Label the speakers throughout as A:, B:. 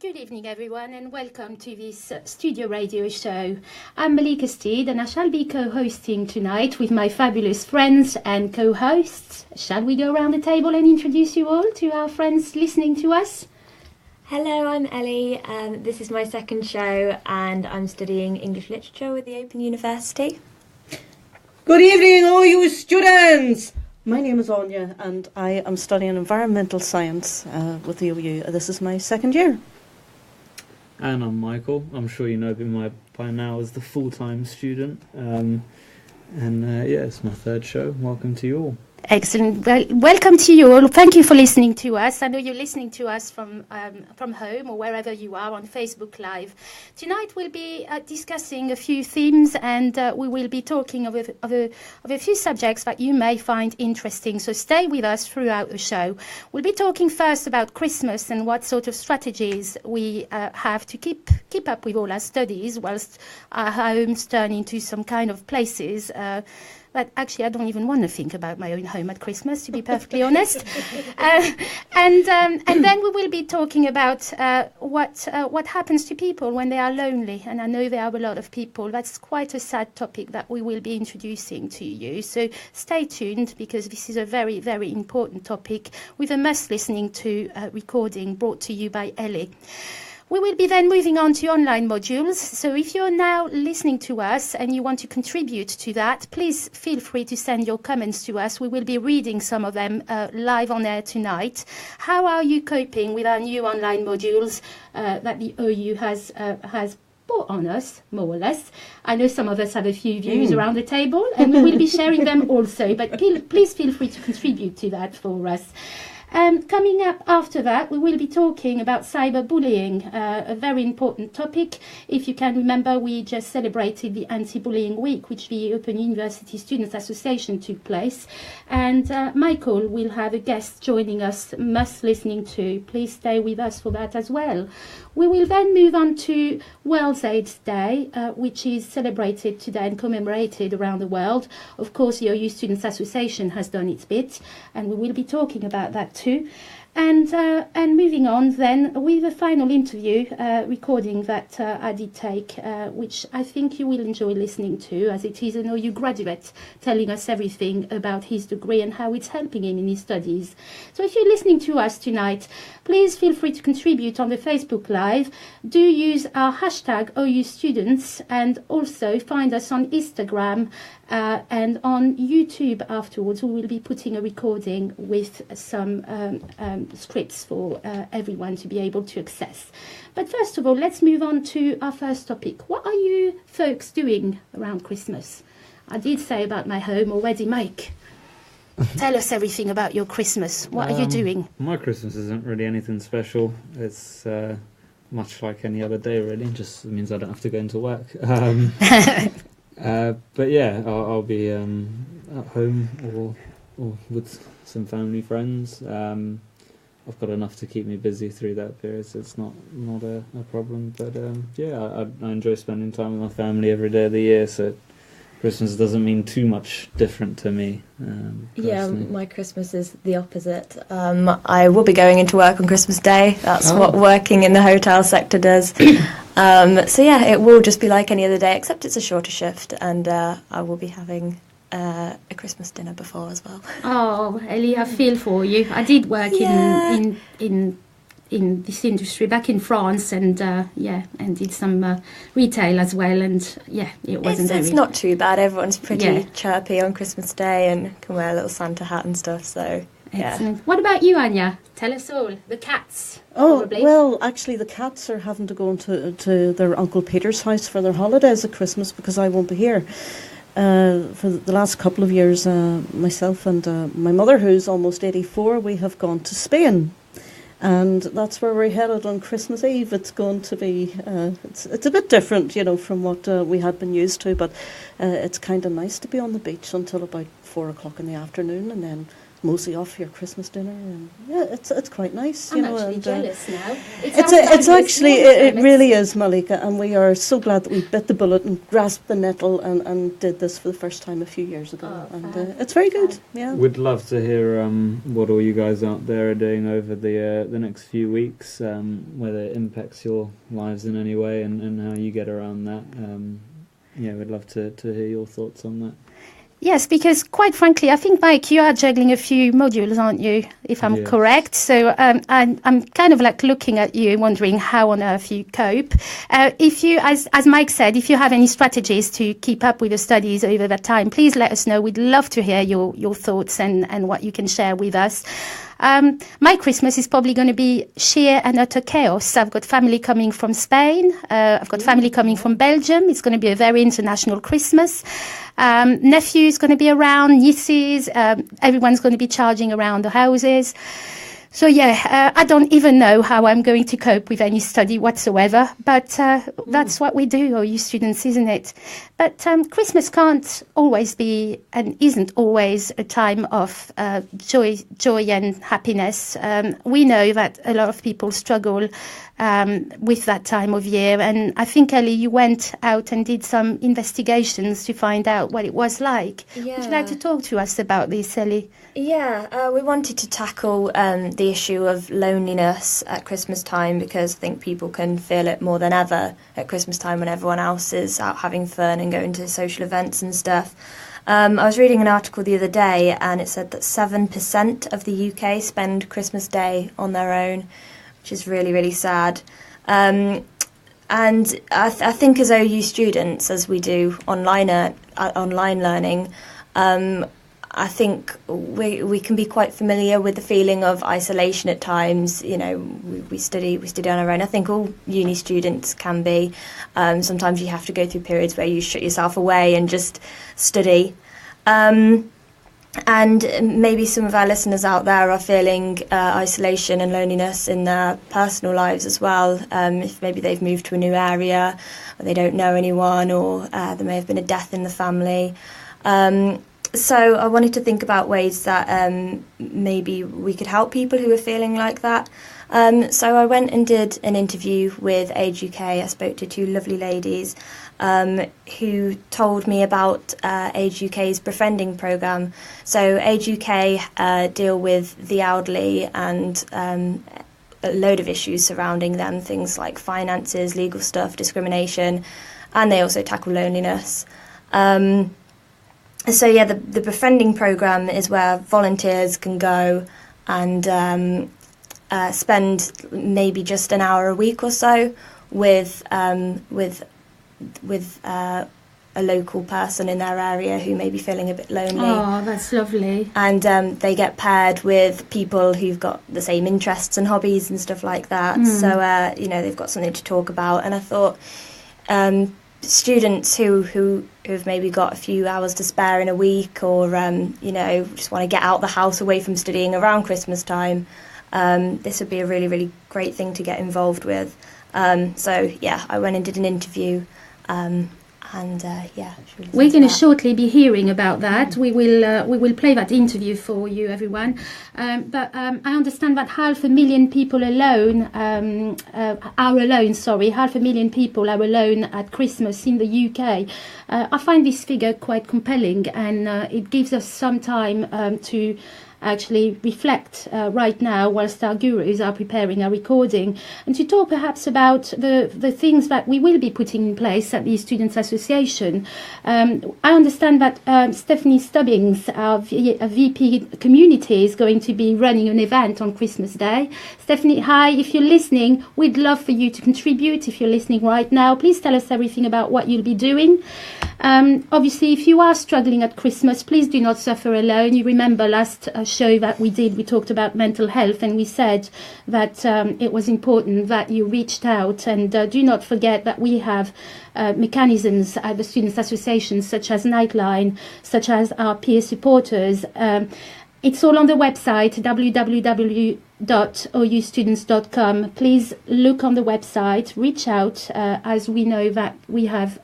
A: Good evening, everyone, and welcome to this studio radio show. I'm Malika and I shall be co-hosting tonight with my fabulous friends and co-hosts. Shall we go around the table and introduce you all to our friends listening to us?
B: Hello, I'm Ellie. This is my second show, and I'm studying English Literature with the Open University.
C: Good evening, all you students! My name is Aine, and I am studying environmental science with the OU. This is my second year.
D: And I'm Michael. I'm sure you know me by now as the full-time student. It's my third show. Welcome to you all.
A: Excellent. Well, welcome to you all. Thank you for listening to us. I know you're listening to us from home or wherever you are on Facebook Live. Tonight we'll be discussing a few themes, and we will be talking of a few subjects that you may find interesting. So stay with us throughout the show. We'll be talking first about Christmas and what sort of strategies we have to keep up with all our studies whilst our homes turn into some kind of places. But actually, I don't even want to think about my own home at Christmas, to be perfectly honest. And then we will be talking about what happens to people when they are lonely. And I know there are a lot of people. That's quite a sad topic that we will be introducing to you. So stay tuned, because this is a very, very important topic with a must-listening to recording brought to you by Ellie. We will be then moving on to online modules. So if you're now listening to us and you want to contribute to that, please feel free to send your comments to us. We will be reading some of them live on air tonight. How are you coping with our new online modules that the OU has brought on us, more or less? I know some of us have a few views around the table, and we will be sharing them also. But please feel free to contribute to that for us. Coming up after that, we will be talking about cyberbullying, a very important topic. If you can remember, we just celebrated the Anti-Bullying Week, which the Open University Students Association took place. And Michael will have a guest joining us, must listening to. Please stay with us for that as well. We will then move on to World AIDS Day, which is celebrated today and commemorated around the world. Of course, the OU Students Association has done its bit, and we will be talking about that too. And moving on then with a final interview recording that I did take, which I think you will enjoy listening to, as it is an OU graduate telling us everything about his degree and how it's helping him in his studies. So if you're listening to us tonight, please feel free to contribute on the Facebook Live. Do use our hashtag OU Students, and also find us on Instagram and on YouTube afterwards. We will be putting a recording with some scripts for everyone to be able to access. But first of all, let's move on to our first topic. What are you folks doing around Christmas? I did say about my home already. Mike, tell us everything about your Christmas. What are you doing?
D: My Christmas isn't really anything special. It's much like any other day, really. It just means I don't have to go into work. But yeah, I'll be at home or with some family friends. I've got enough to keep me busy through that period, so it's not a problem. But I enjoy spending time with my family every day of the year, so Christmas doesn't mean too much different to me.
B: Yeah, my Christmas is the opposite. I will be going into work on Christmas Day. That's what working in the hotel sector does. So yeah, it will just be like any other day, except it's a shorter shift, and I will be having a Christmas dinner before as well.
A: Oh, Ellie, I feel for you. I did work in this industry back in France, and did some retail as well, and it wasn't
B: It's not too bad. Everyone's pretty chirpy on Christmas Day and can wear a little Santa hat and stuff, so
A: excellent. What about you, Anya? Tell us all. The cats. Probably.
C: Well, actually the cats are having to go to their Uncle Peter's house for their holidays at Christmas, because I won't be here. For the last couple of years, myself and my mother, who's almost 84, we have gone to Spain. And that's where we're headed on Christmas Eve. It's going to be, it's a bit different, from what we had been used to, but it's kind of nice to be on the beach until about 4 o'clock in the afternoon, and then mosey off your Christmas dinner, and yeah, it's quite nice.
A: I'm
C: you know,
A: actually
C: and,
A: jealous now.
C: It's actually it really is, Malika, and we are so glad that we bit the bullet and grasped the nettle and did this for the first time a few years ago, and it's very good. Yeah,
D: we'd love to hear what all you guys out there are doing over the next few weeks, whether it impacts your lives in any way, and how you get around that. Yeah, we'd love to hear your thoughts on that.
A: Yes, because quite frankly, I think, Mike, you are juggling a few modules, aren't you, if I'm correct? So I'm kind of like looking at you, wondering how on earth you cope. If you, as Mike said, if you have any strategies to keep up with the studies over that time, please let us know. We'd love to hear your thoughts and what you can share with us. My Christmas is probably going to be sheer and utter chaos. I've got family coming from Spain. I've got family coming from Belgium. It's going to be a very international Christmas. Nephew's going to be around, nieces. Everyone's going to be charging around the houses. So, I don't even know how I'm going to cope with any study whatsoever. But that's what we do, all you students, isn't it? But Christmas can't always be and isn't always a time of joy and happiness. We know that a lot of people struggle with that time of year. And I think, Ellie, you went out and did some investigations to find out what it was like. Yeah. Would you like to talk to us about this, Ellie?
B: Yeah, we wanted to tackle the issue of loneliness at Christmas time, because I think people can feel it more than ever at Christmas time when everyone else is out having fun and going to social events and stuff. I was reading an article the other day, and it said that 7% of the UK spend Christmas Day on their own, which is really, really sad. And I think as OU students, as we do online learning, I think we can be quite familiar with the feeling of isolation at times. You know, we study on our own. I think all uni students can be. Sometimes you have to go through periods where you shut yourself away and just study. And maybe some of our listeners out there are feeling isolation and loneliness in their personal lives as well. If maybe they've moved to a new area, or they don't know anyone, or there may have been a death in the family. So I wanted to think about ways that maybe we could help people who are feeling like that. So I went and did an interview with Age UK. I spoke to two lovely ladies who told me about Age UK's befriending programme. So Age UK deal with the elderly and a load of issues surrounding them, things like finances, legal stuff, discrimination, and they also tackle loneliness. So the befriending programme is where volunteers can go and spend maybe just an hour a week or so with a local person in their area who may be feeling a bit lonely.
A: Oh, that's lovely.
B: And they get paired with people who've got the same interests and hobbies and stuff like that. So they've got something to talk about. And I thought students who've maybe got a few hours to spare in a week, or just want to get out the house away from studying around Christmas time, this would be a really, really great thing to get involved with. I went and did an interview,
A: we're going to shortly be hearing about that. We will play that interview for you, everyone. But I understand that 500,000 people alone, 500,000 people are alone at Christmas in the UK. I find this figure quite compelling, and it gives us some time to actually reflect right now whilst our gurus are preparing our recording, and to talk perhaps about the things that we will be putting in place at the Students' Association. I understand that Stephanie Stubbings, our VP Community, is going to be running an event on Christmas Day. Stephanie, hi, if you're listening, we'd love for you to contribute. If you're listening right now, please tell us everything about what you'll be doing. Obviously, if you are struggling at Christmas, please do not suffer alone. You remember last show that we talked about mental health, and we said that it was important that you reached out, and do not forget that we have mechanisms at the Students' Association, such as Nightline, such as our peer supporters. It's all on the website, www.oustudents.com. Please look on the website, reach out, as we know that we have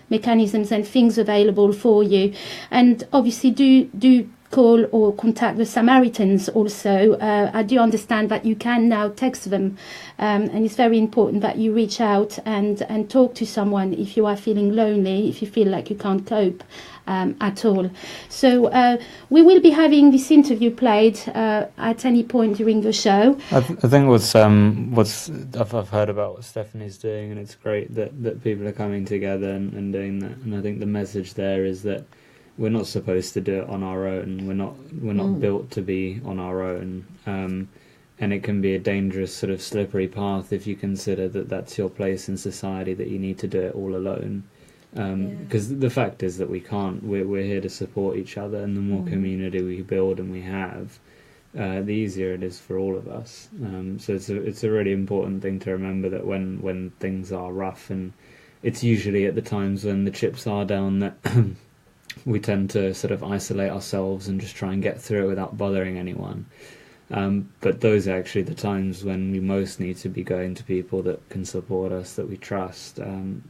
A: mechanisms and things available for you. And obviously do call or contact the Samaritans also. I do understand that you can now text them, and it's very important that you reach out and talk to someone if you are feeling lonely, if you feel like you can't cope at all. So we will be having this interview played at any point during the show.
D: I think what's I've heard about what Stephanie's doing, and it's great that people are coming together and doing that. And I think the message there is that we're not supposed to do it on our own. We're not built to be on our own. And it can be a dangerous sort of slippery path if you consider that that's your place in society, that you need to do it all alone. Because the fact is that we can't. We're here to support each other, and the more community we build and we have, the easier it is for all of us. So it's a really important thing to remember, that when things are rough, and it's usually at the times when the chips are down that we tend to sort of isolate ourselves and just try and get through it without bothering anyone. But those are actually the times when we most need to be going to people that can support us, that we trust, and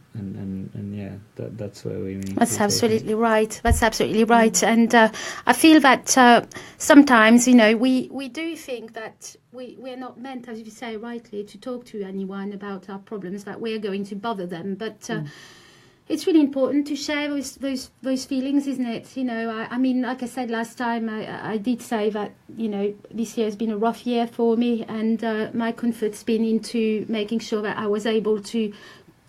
D: yeah, that's where we need.
A: That's absolutely right. That's absolutely right. And I feel that sometimes, we do think that we're not meant, as you say rightly, to talk to anyone about our problems, that we're going to bother them, but. It's really important to share those feelings, isn't it? I mean, like I said last time, I did say that, this year has been a rough year for me, and my comfort's been into making sure that I was able to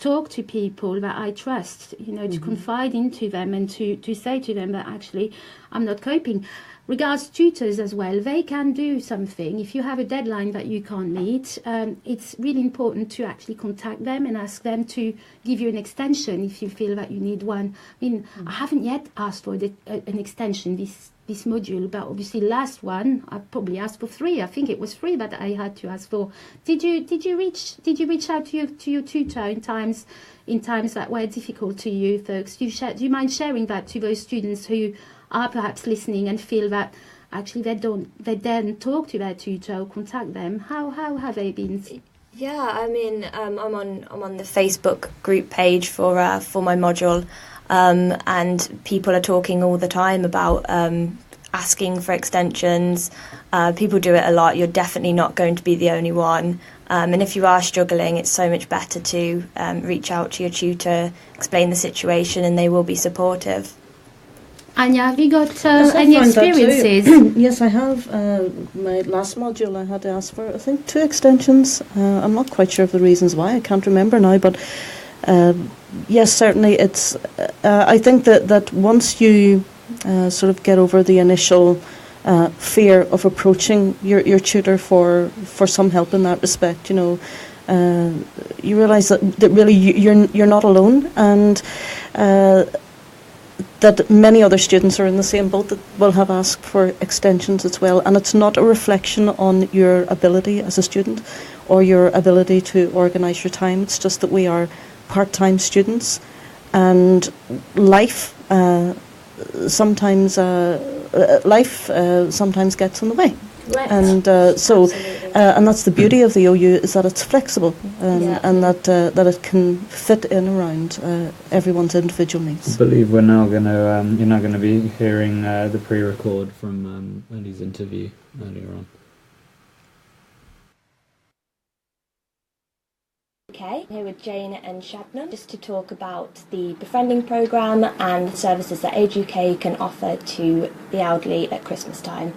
A: talk to people that I trust, to confide into them and to say to them that actually I'm not coping. Regards tutors as well, they can do something. If you have a deadline that you can't meet, it's really important to actually contact them and ask them to give you an extension if you feel that you need one. I mean, I haven't yet asked for an extension this module, but obviously last one I probably asked for 3. I think it was 3 that I had to ask for. Did you reach out to your tutor in times that were difficult to you, folks? Do you mind sharing that to those students who are perhaps listening and feel that actually they daren't talk to their tutor or contact them? How have they been?
B: Yeah, I mean, I'm on the Facebook group page for my module, and people are talking all the time about asking for extensions. People do it a lot. You're definitely not going to be the only one. And if you are struggling, it's so much better to reach out to your tutor, explain the situation, and they will be supportive.
A: Anya, have you got any experiences?
C: Yes, I have. My last module I had to ask for, I think, 2 extensions. I'm not quite sure of the reasons why. I can't remember now. But yes, certainly it's... I think that once you sort of get over the initial fear of approaching your tutor for some help in that respect, you realise that really you're not alone, and that many other students are in the same boat that will have asked for extensions as well. And it's not a reflection on your ability as a student or your ability to organise your time. It's just that we are part-time students, and life sometimes gets in the way.
A: Right.
C: And and that's the beauty of the OU, is that it's flexible, and that it can fit in around everyone's individual needs.
D: I believe we're now going to you're now going to be hearing the pre-record from Ellie's interview earlier on.
B: Okay, here with Jane and Shabnam, just to talk about the befriending programme and the services that Age UK can offer to the elderly at Christmas time.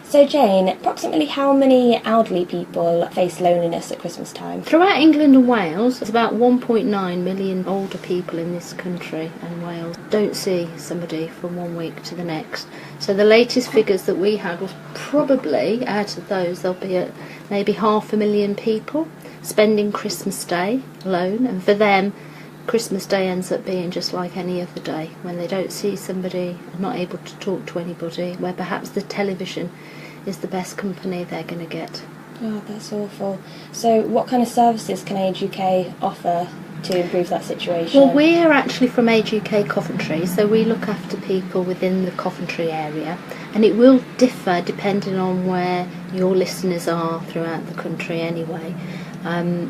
B: So Jane, approximately how many elderly people face loneliness at Christmas time?
E: Throughout England and Wales, there's about 1.9 million older people in this country, and Wales don't see somebody from one week to the next. So the latest figures that we had was probably, out of those, there'll be maybe 500,000 people spending Christmas Day alone, and for them Christmas Day ends up being just like any other day, when they don't see somebody, not able to talk to anybody, where perhaps the television is the best company they're going to get.
B: Oh, that's awful. So what kind of services can Age UK offer to improve that situation?
E: Well, we're actually from Age UK Coventry, so we look after people within the Coventry area, and it will differ depending on where your listeners are throughout the country anyway.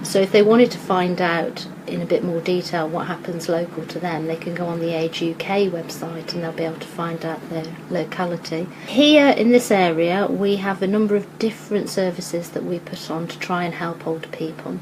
E: So if they wanted to find out in a bit more detail what happens local to them, they can go on the Age UK website and they'll be able to find out their locality. Here in this area we have a number of different services that we put on to try and help older people.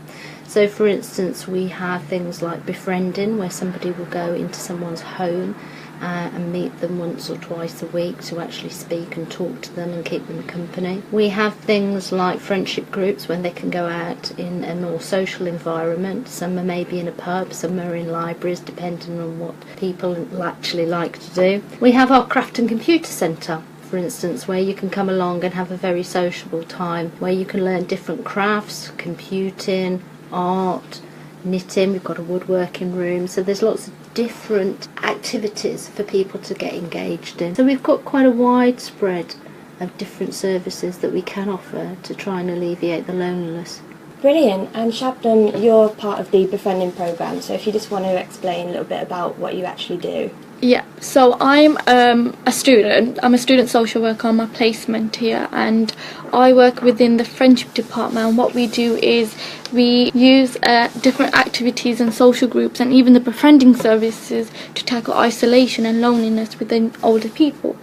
E: So for instance, we have things like befriending, where somebody will go into someone's home and meet them once or twice a week to actually speak and talk to them and keep them company. We have things like friendship groups when they can go out in a more social environment. Some are maybe in a pub, some are in libraries, depending on what people actually like to do. We have our craft and computer centre, for instance, where you can come along and have a very sociable time, where you can learn different crafts, computing, art, knitting. We've got a woodworking room, so there's lots of different activities for people to get engaged in. So we've got quite a wide spread of different services that we can offer to try and alleviate the loneliness.
B: Brilliant. And Shabnam, you're part of the befriending programme, so if you just want to explain a little bit about what you actually do.
F: Yeah, so I'm a student. I'm a student social worker on my placement here, and I work within the friendship department. And what we do is we use different activities and social groups and even the befriending services to tackle isolation and loneliness within older people.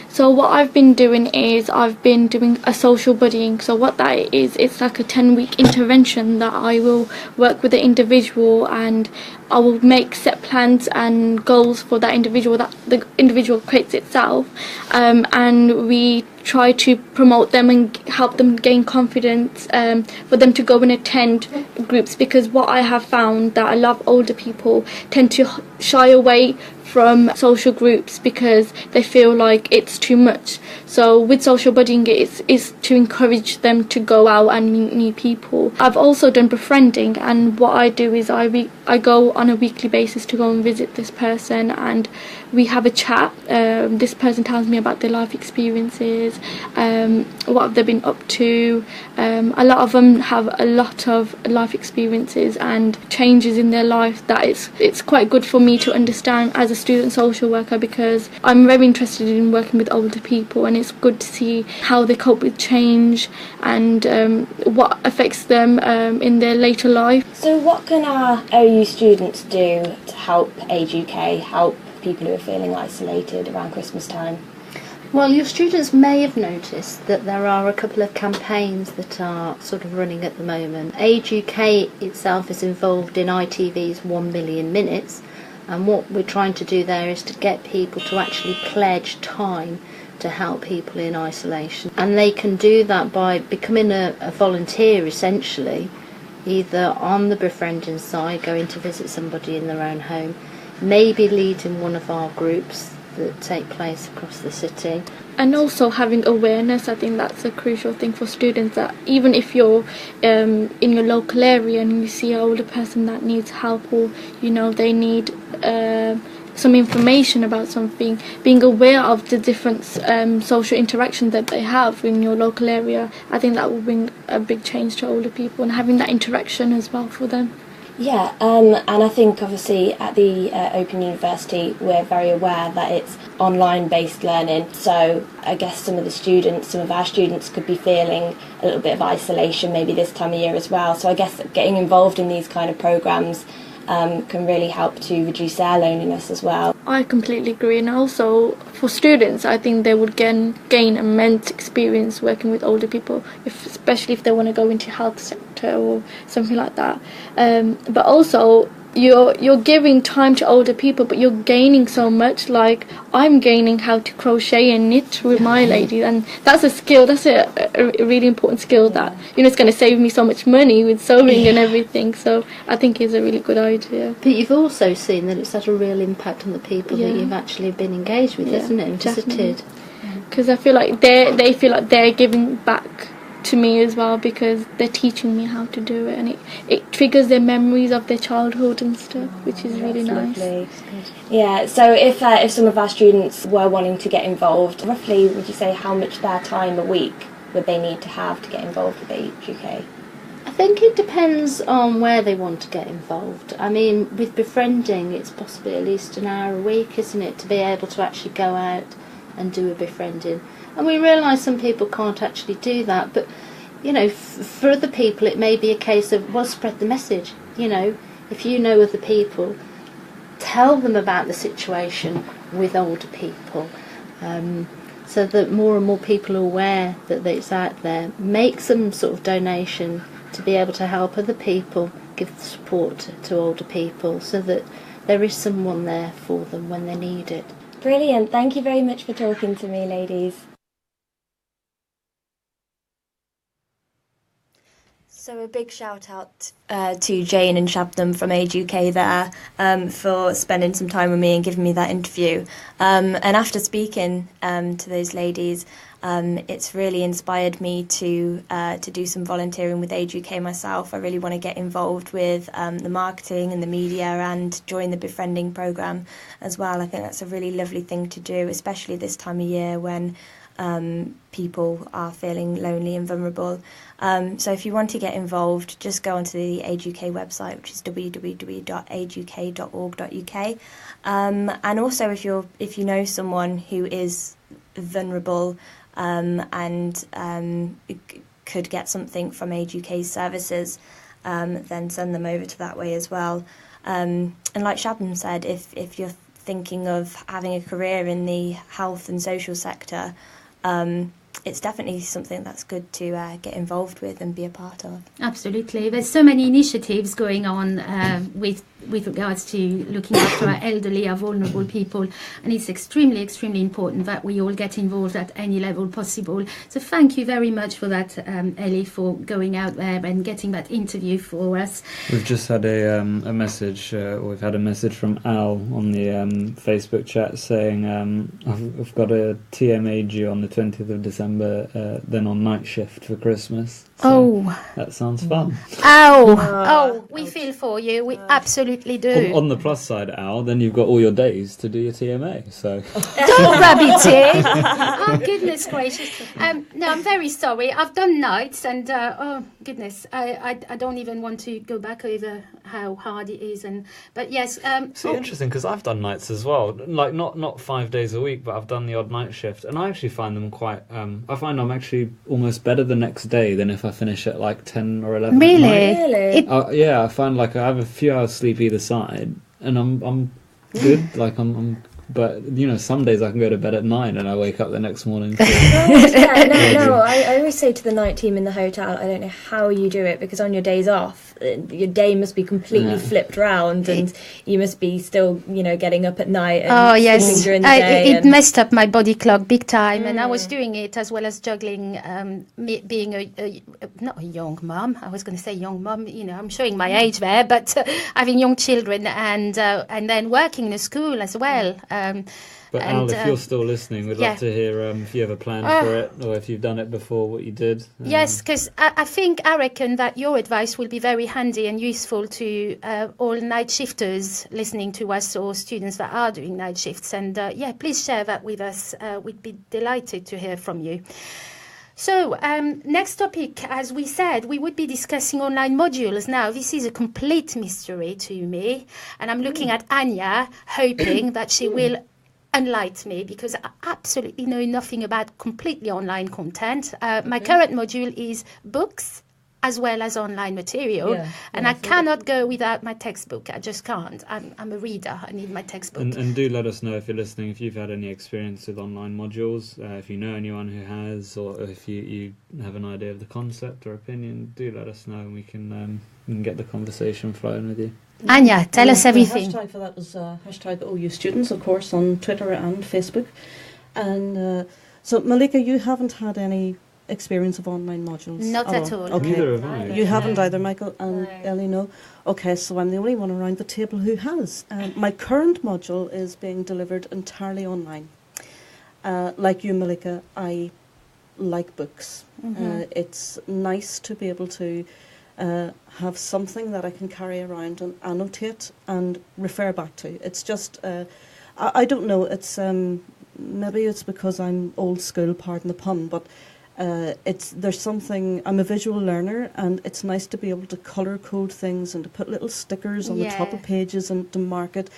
F: So what I've been doing is I've been doing a social buddying. So what that is, it's like a 10-week intervention that I will work with the individual, and I will make set plans and goals for that individual that the individual creates itself, and we try to promote them and help them gain confidence for them to go and attend groups, because what I have found that a lot of older people tend to shy away from social groups because they feel like it's too much. So with social buddying, it's to encourage them to go out and meet new people. I've also done befriending, and what I do is I go on a weekly basis to go and visit this person, and we have a chat. This person tells me about their life experiences, what have they been up to. A lot of them have a lot of life experiences and changes in their life that it's quite good for me to understand as a student social worker, because I'm very interested in working with older people, and it's good to see how they cope with change and what affects them in their later life.
B: So what can our OU students do to help Age UK, help people who are feeling isolated around Christmas time?
E: Well, your students may have noticed that there are a couple of campaigns that are sort of running at the moment. Age UK itself is involved in ITV's 1 Million Minutes, and what we're trying to do there is to get people to actually pledge time to help people in isolation. And they can do that by becoming a volunteer, essentially, either on the befriending side, going to visit somebody in their own home, maybe leading one of our groups that take place across the city.
F: And also having awareness. I think that's a crucial thing for students, that even if you're in your local area and you see an older person that needs help, or they need some information about something, being aware of the different social interactions that they have in your local area, I think that will bring a big change to older people, and having that interaction as well for them.
B: Yeah, and I think obviously at the Open University we're very aware that it's online-based learning, so I guess some of our students could be feeling a little bit of isolation maybe this time of year as well, so I guess getting involved in these kind of programmes can really help to reduce their loneliness as well.
F: I completely agree, and also for students I think they would gain immense experience working with older people, especially if they want to go into health sector or something like that. But also you're giving time to older people, but you're gaining so much. Like I'm gaining how to crochet and knit with my lady, and that's a skill. That's a really important skill that it's going to save me so much money with sewing and everything. So I think it's a really good idea.
E: But you've also seen that it's had a real impact on the people that you've actually been engaged with, isn't it? And visited.
F: Because I feel like they feel like they're giving back to me as well, because they're teaching me how to do it, and it triggers their memories of their childhood and stuff, which is really nice.
B: Lovely. Yeah, so if some of our students were wanting to get involved, roughly would you say how much their time a week would they need to have to get involved with Age UK?
E: I think it depends on where they want to get involved. I mean, with befriending, it's possibly at least an hour a week, isn't it, to be able to actually go out and do a befriending. And we realise some people can't actually do that, but you know, for other people it may be a case of, well, spread the message. You know, if you know other people, tell them about the situation with older people, so that more and more people are aware that it's out there. Make some sort of donation to be able to help other people, give support to older people, so that there is someone there for them when they need it.
B: Brilliant. Thank you very much for talking to me, ladies. So a big shout out to Jane and Shabnam from Age UK there for spending some time with me and giving me that interview. And after speaking to those ladies, it's really inspired me to do some volunteering with Age UK myself. I really want to get involved with the marketing and the media and join the befriending programme as well. I think that's a really lovely thing to do, especially this time of year when people are feeling lonely and vulnerable. So if you want to get involved, just go onto the Age UK website, which is www.ageuk.org.uk. And also, if you know someone who is vulnerable and could get something from Age UK's services, then send them over to that way as well. And like Shabnam said, if you're thinking of having a career in the health and social sector, it's definitely something that's good to get involved with and be a part of.
A: Absolutely. There's so many initiatives going on with regards to looking after our elderly, our vulnerable people, and it's extremely, extremely important that we all get involved at any level possible. So thank you very much for that, Ellie, for going out there and getting that interview for us.
D: We've just had a message, or we've had a message from Al on the Facebook chat saying I've got a TMA due on the 20th of December, then on night shift for Christmas. So that sounds fun.
A: We feel for you. We absolutely do.
D: On the plus side, Al, then you've got all your days to do your TMA. So
A: don't rub it in. Oh goodness gracious! No, I'm very sorry. I've done nights, and oh goodness, I don't even want to go back over how hard it is. But yes,
D: interesting because I've done nights as well. Like not 5 days a week, but I've done the odd night shift, and I actually find them quite. I find I'm actually almost better the next day than if I finish at like 10 or 11.
A: Really?
D: Yeah, I find like I have a few hours sleep either side, and I'm good. Like I'm. But, you know, some days I can go to bed at 9 and I wake up the next morning.
B: I always say to the night team in the hotel, I don't know how you do it, because on your days off, your day must be completely flipped round and you must be still, you know, getting up at night and sleeping during the day.
A: It messed up my body clock big time, and I was doing it as well as juggling being not a young mum. I was going to say young mum, you know, I'm showing my age there, but having young children and then working in a school as well.
D: But Al, if you're still listening, we'd love to hear if you have a plan for it, or if you've done it before, what you did.
A: Yes, because I reckon that your advice will be very handy and useful to all night shifters listening to us, or students that are doing night shifts. And please share that with us. We'd be delighted to hear from you. So, next topic, as we said, we would be discussing online modules. Now, this is a complete mystery to me, and I'm looking at Anya, hoping that she will enlighten me, because I absolutely know nothing about completely online content. My current module is books as well as online material, and I cannot go without my textbook. I just can't. I'm a reader. I need my textbook.
D: And do let us know if you're listening, if you've had any experience with online modules, if you know anyone who has, or if you have an idea of the concept or opinion, do let us know, and we can get the conversation flowing with you.
A: Anya, tell us everything.
C: The hashtag for that was hashtag OU Students, of course, on Twitter and Facebook. And so, Malika, you haven't had any experience of online modules?
A: Not at all.
C: Okay.
D: Neither have I.
C: You haven't either, Michael and Ellie, no? Okay, so I'm the only one around the table who has. My current module is being delivered entirely online. Like you, Malika, I like books. It's nice to be able to have something that I can carry around and annotate and refer back to. It's just, I don't know, it's maybe it's because I'm old school, pardon the pun, but There's something. I'm a visual learner, and it's nice to be able to color code things and to put little stickers on the top of pages and to mark it.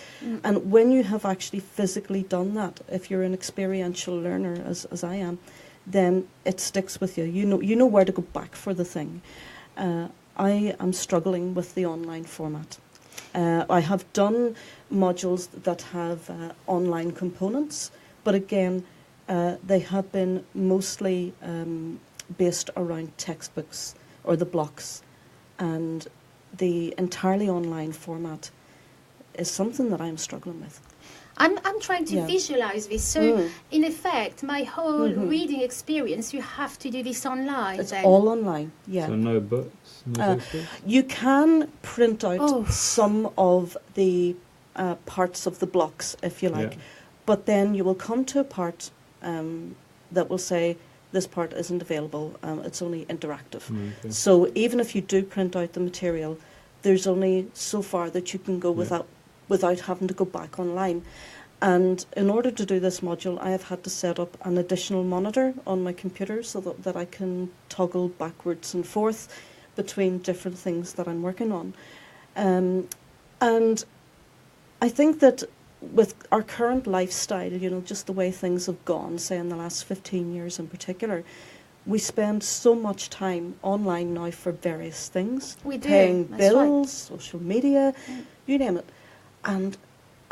C: And when you have actually physically done that, if you're an experiential learner, as I am, then it sticks with you. You know where to go back for the thing. I am struggling with the online format. I have done modules that have online components, but again, they have been mostly based around textbooks or the blocks, and the entirely online format is something that I'm struggling with.
A: I'm trying to visualize this. So, in effect, my whole reading experience, you have to do this online.
C: It's all online, yeah.
D: So no books? No textbooks?
C: You can print out some of the parts of the blocks, if you like, but then you will come to a part that will say, this part isn't available, it's only interactive. Okay. So even if you do print out the material, there's only so far that you can go without having to go back online. And in order to do this module, I have had to set up an additional monitor on my computer so that I can toggle backwards and forth between different things that I'm working on. And I think that with our current lifestyle, just the way things have gone, say in the last 15 years in particular, we spend so much time online now for various things.
A: We do.
C: Paying bills,
A: right.
C: social media, you name it. And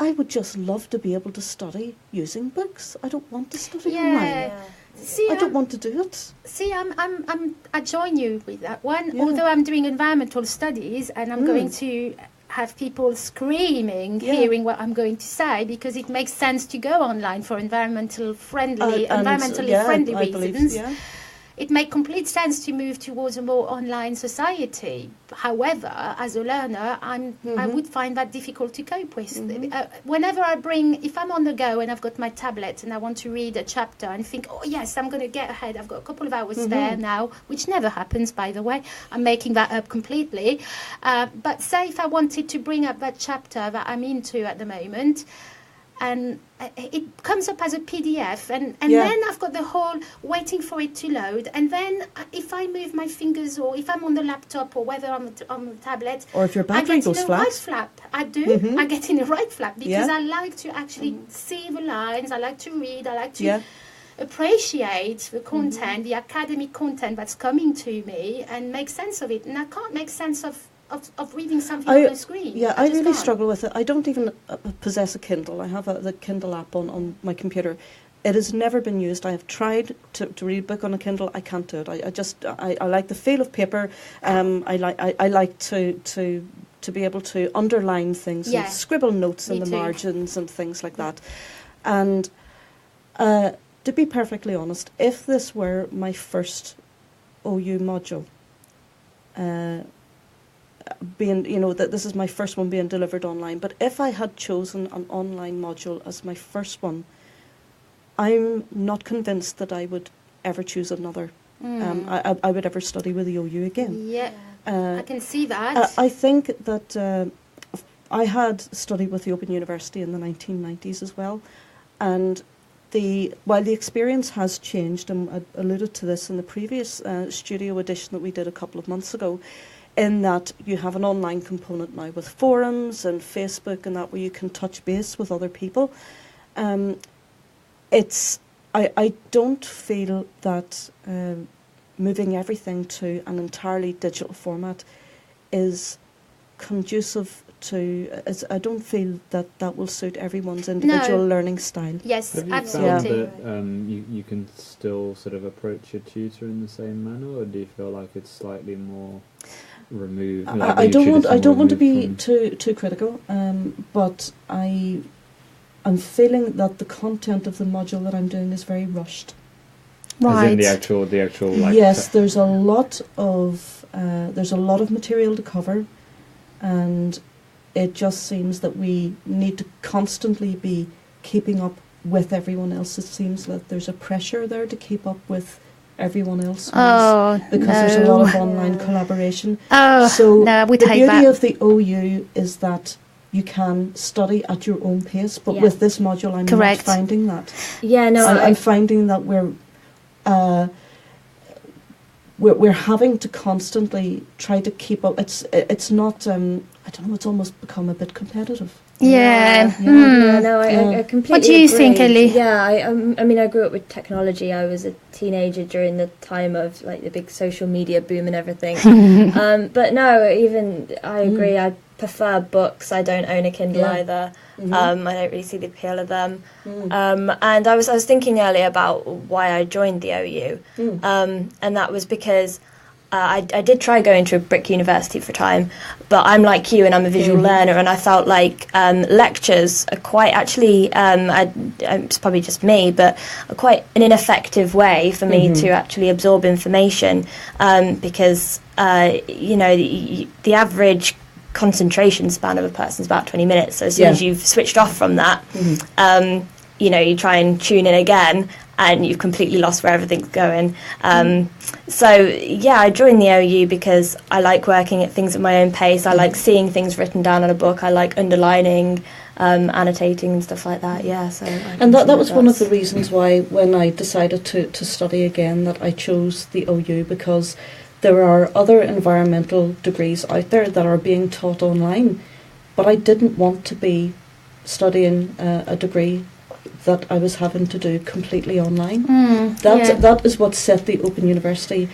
C: I would just love to be able to study using books. I don't want to study online.
A: Yeah. See,
C: I don't want to do it.
A: See, I join you with that one. Although I'm doing environmental studies, and I'm going to have people screaming, hearing what I'm going to say, because it makes sense to go online for environmentally friendly reasons. It makes complete sense to move towards a more online society. However, as a learner, I would find that difficult to cope with. Whenever if I'm on the go and I've got my tablet and I want to read a chapter and think, oh yes, I'm going to get ahead, I've got a couple of hours there now, which never happens, by the way. I'm making that up completely. But say if I wanted to bring up that chapter that I'm into at the moment, and it comes up as a PDF, and then I've got the whole waiting for it to load, and then if I move my fingers, or if I'm on the laptop, or whether I'm on the tablet,
C: or if your battery goes flat,
A: right flap. I do. I get in the right flap because I like to actually see the lines. I like to read. I like to appreciate the content, the academic content that's coming to me, and make sense of it. And I can't make sense of reading something on the screen.
C: Yeah, I really struggle with it. I don't even possess a Kindle. I have the Kindle app on my computer. It has never been used. I have tried to read a book on a Kindle. I can't do it. I like the feel of paper. I like to be able to underline things and scribble notes in the margins and things like that. And to be perfectly honest, if this were my first OU module, that this is my first one being delivered online, but if I had chosen an online module as my first one, I'm not convinced that I would ever choose another. I would ever study with the OU again.
A: Yeah, I can see that.
C: I think that I had studied with the Open University in the 1990s as well, and while the experience has changed, and I alluded to this in the previous studio edition that we did a couple of months ago, in that you have an online component now with forums and Facebook and that, where you can touch base with other people. I don't feel that moving everything to an entirely digital format is conducive to... I don't feel that will suit everyone's individual learning style.
A: Yes,
D: Have you
A: absolutely.
D: found that you can still sort of approach your tutor in the same manner, or do you feel like it's slightly more... removed?
C: I don't want to be too critical, but I'm feeling that the content of the module that I'm doing is very rushed.
A: Right.
D: As in the actual. Like,
C: yes, there's a lot of material to cover, and it just seems that we need to constantly be keeping up with everyone else. It seems that there's a pressure there to keep up with everyone else, because there's a lot of online collaboration. So the beauty of the OU is that you can study at your own pace, but with this module I'm not finding that.
B: Yeah, no,
C: I'm finding that we're we're having to constantly try to keep up. It's not. I don't know. It's almost become a bit competitive.
A: Yeah.
B: No, I completely
A: What do you
B: agree.
A: think, Ellie?
B: Yeah, I mean, I grew up with technology. I was a teenager during the time of like the big social media boom and everything. But no, even I agree. I prefer books. I don't own a Kindle either. I don't really see the appeal of them. And I was thinking earlier about why I joined the OU, and that was because I did try going to a brick university for a time, but I'm like you and I'm a visual learner, and I felt like lectures are quite actually, it's probably just me, but are quite an ineffective way for me to actually absorb information, because, the average concentration span of a person is about 20 minutes, so as soon as you've switched off from that, you try and tune in again, and you've completely lost where everything's going. I joined the OU because I like working at things at my own pace. I like seeing things written down on a book. I like underlining, annotating and stuff like that. Yeah, so.
C: And that was one of the reasons why, when I decided to study again, that I chose the OU, because there are other environmental degrees out there that are being taught online, but I didn't want to be studying a degree that I was having to do completely online. That is what set the Open University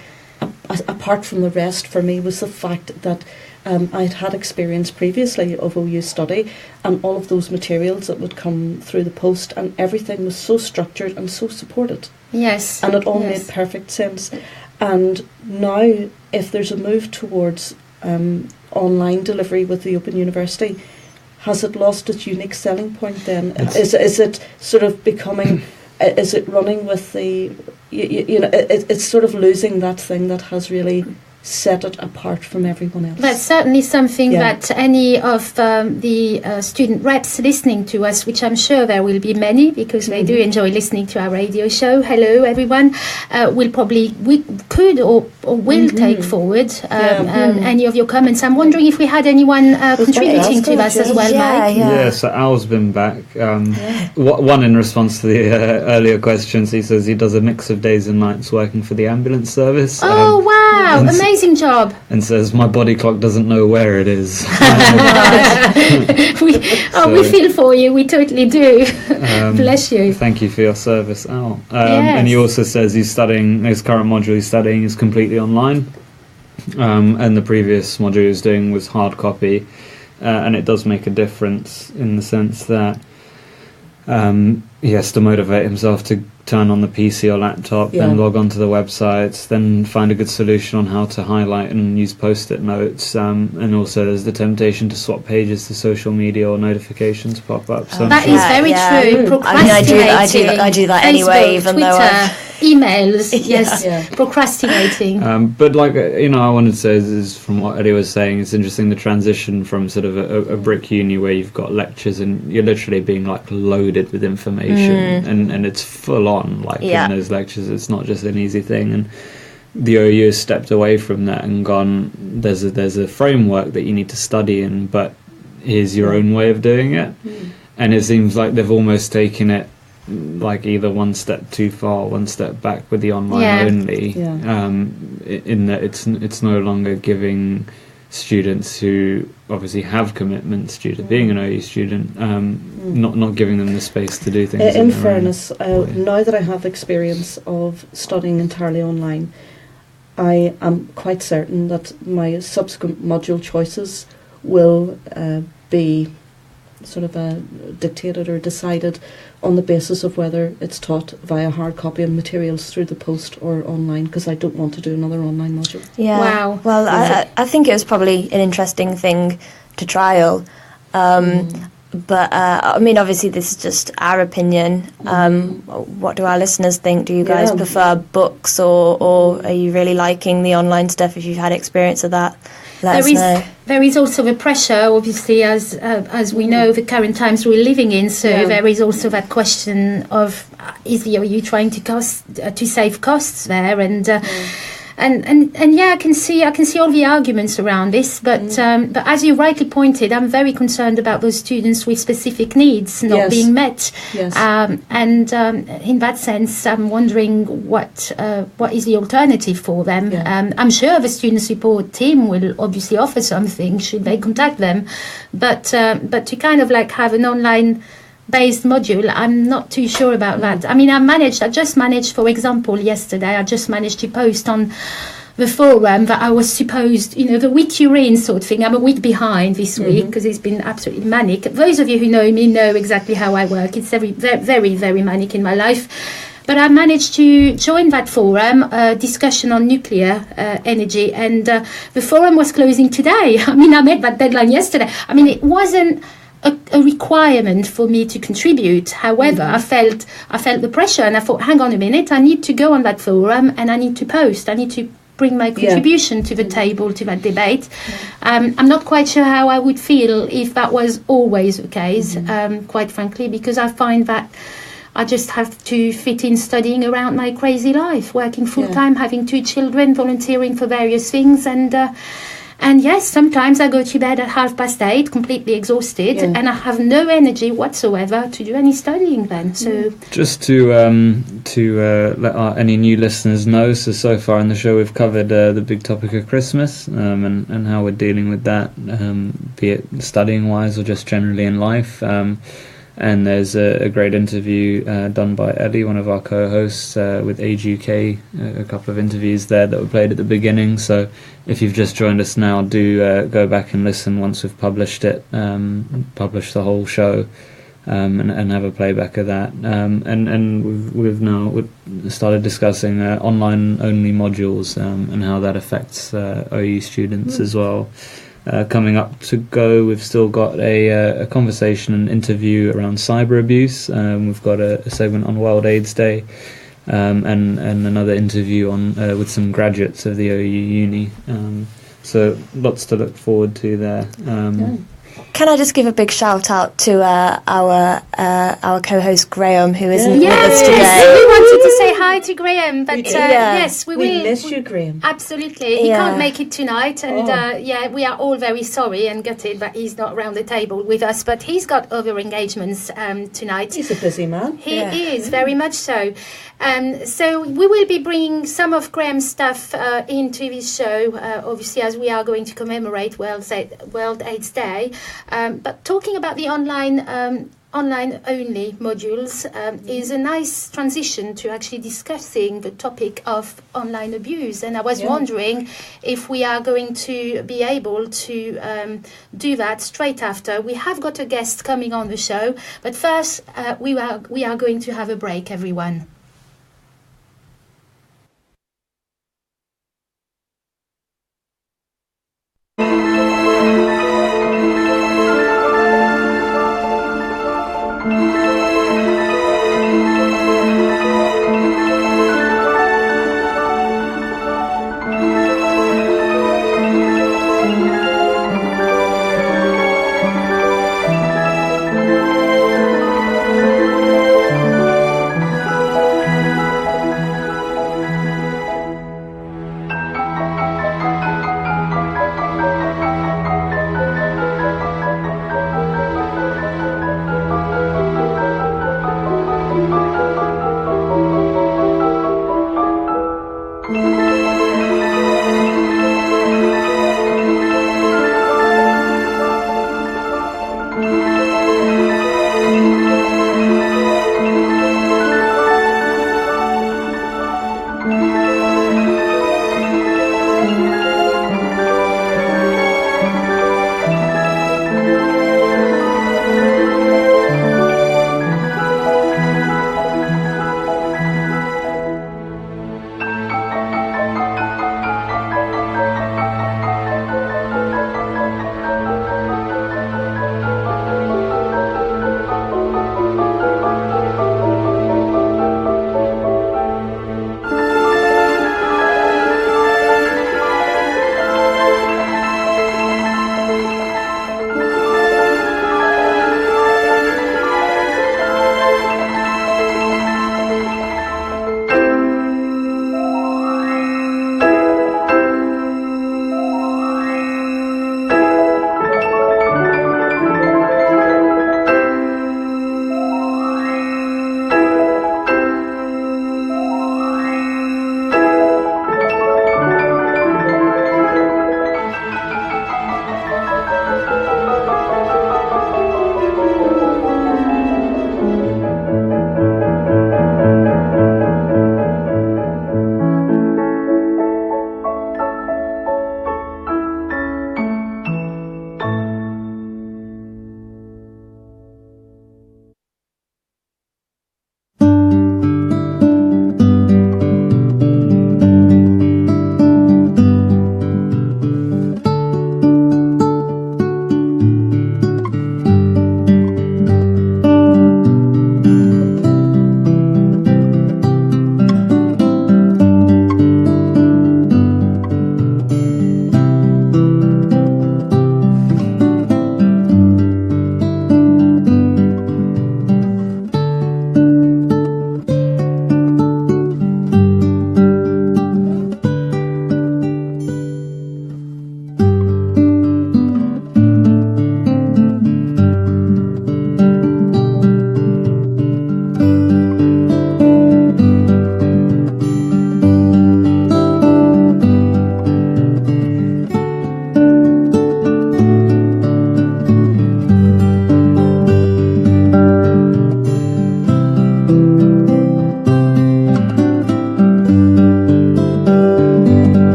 C: apart from the rest for me, was the fact that I'd had experience previously of OU study, and all of those materials that would come through the post, and everything was so structured and so supported.
A: Yes.
C: And it all made perfect sense. And now, if there's a move towards online delivery with the Open University, has it lost its unique selling point then? Is it sort of becoming, is it running with the, it's sort of losing that thing that has really set it apart from everyone else?
A: That's certainly something that any of the student reps listening to us, which I'm sure there will be many, because they do enjoy listening to our radio show. Hello, everyone. We could or will take forward any of your comments. I'm wondering if we had anyone contributing to us as well, Mike.
D: Yeah, so Al's been back. One in response to the earlier questions, he says he does a mix of days and nights working for the ambulance service.
A: Oh, wow. Amazing job.
D: And says, my body clock doesn't know where it is.
A: We feel for you. We totally do. Bless you.
D: Thank you for your service, Al. And he also says his current module he's studying is completely online. And the previous module he was doing was hard copy. And it does make a difference in the sense that he has to motivate himself to turn on the PC or laptop, then log onto the websites, then find a good solution on how to highlight and use post-it notes, and also there's the temptation to swap pages to social media or notifications pop up. So
A: that is very true. Procrastinating.
B: I do that
A: Facebook,
B: anyway, even
A: Twitter,
B: though
A: emails. Procrastinating.
D: But I wanted to say is from what Ellie was saying, it's interesting the transition from sort of a brick uni where you've got lectures and you're literally being like loaded with information, and it's full on in those lectures. It's not just an easy thing, and the OU has stepped away from that and gone, there's a framework that you need to study in, but here's your own way of doing it. And it seems like they've almost taken it like either one step too far, one step back with the online only. In that it's no longer giving students who obviously have commitments due to being an OU student, not giving them the space to do things.
C: In fairness, now that I have experience of studying entirely online, I am quite certain that my subsequent module choices will be sort of dictated or decided on the basis of whether it's taught via hard copy and materials through the post or online, because I don't want to do another online module.
B: Yeah.
A: Wow.
B: Well, I think it was probably an interesting thing to trial. But, I mean, obviously this is just our opinion. What do our listeners think? Do you guys prefer books, or are you really liking the online stuff if you've had experience of that? Let us know.
A: There is also the pressure, obviously, as we know, the current times we're living in. So there is also that question of, are you trying to save costs there? And and yeah, I can see all the arguments around this, but as you rightly pointed, I'm very concerned about those students with specific needs not being met.
C: Yes.
A: And in that sense, I'm wondering what is the alternative for them.
C: Yeah.
A: I'm sure the student support team will obviously offer something should they contact them, but to kind of like have an online based module, I'm not too sure about that. I mean, I just managed, for example, yesterday, I just managed to post on the forum that I was supposed, the week you're in sort of thing. I'm a week behind this week because it's been absolutely manic. Those of you who know me know exactly how I work. It's very, very, very manic in my life. But I managed to join that forum, discussion on nuclear energy, and the forum was closing today. I mean, I met that deadline yesterday. I mean, it wasn't a requirement for me to contribute. However, I felt the pressure, and I thought, hang on a minute, I need to go on that forum and I need to post. I need to bring my contribution to the table, to that debate. I'm not quite sure how I would feel if that was always the case, quite frankly, because I find that I just have to fit in studying around my crazy life, working full-time, having 2 children, volunteering for various things, and yes, sometimes I go to bed at 8:30, completely exhausted, and I have no energy whatsoever to do any studying then. So
D: just to let any new listeners know, so far in the show we've covered the big topic of Christmas and how we're dealing with that, be it studying wise or just generally in life. And there's a great interview done by Ellie, one of our co-hosts, with Age UK, a couple of interviews there that were played at the beginning. So if you've just joined us now, do go back and listen once we've published it, published the whole show, and have a playback of that. And we've now started discussing online-only modules and how that affects OU students as well. Coming up to go, we've still got a conversation and interview around cyber abuse. We've got a segment on World AIDS Day, and another interview on with some graduates of the OU Uni. So lots to look forward to there.
B: Can I just give a big shout out to our co-host Graham, who isn't with us today?
A: Yes, we wanted to say hi to Graham, but yes, we will.
C: We miss you, Graham.
A: Absolutely, he can't make it tonight, and we are all very sorry and gutted that he's not around the table with us. But he's got other engagements tonight.
C: He's a busy man.
A: He is very much so. So we will be bringing some of Graham's stuff into this show, obviously, as we are going to commemorate World AIDS Day. But talking about the online-only modules is a nice transition to actually discussing the topic of online abuse. And I was wondering if we are going to be able to do that straight after. We have got a guest coming on the show, but first we are going to have a break, everyone.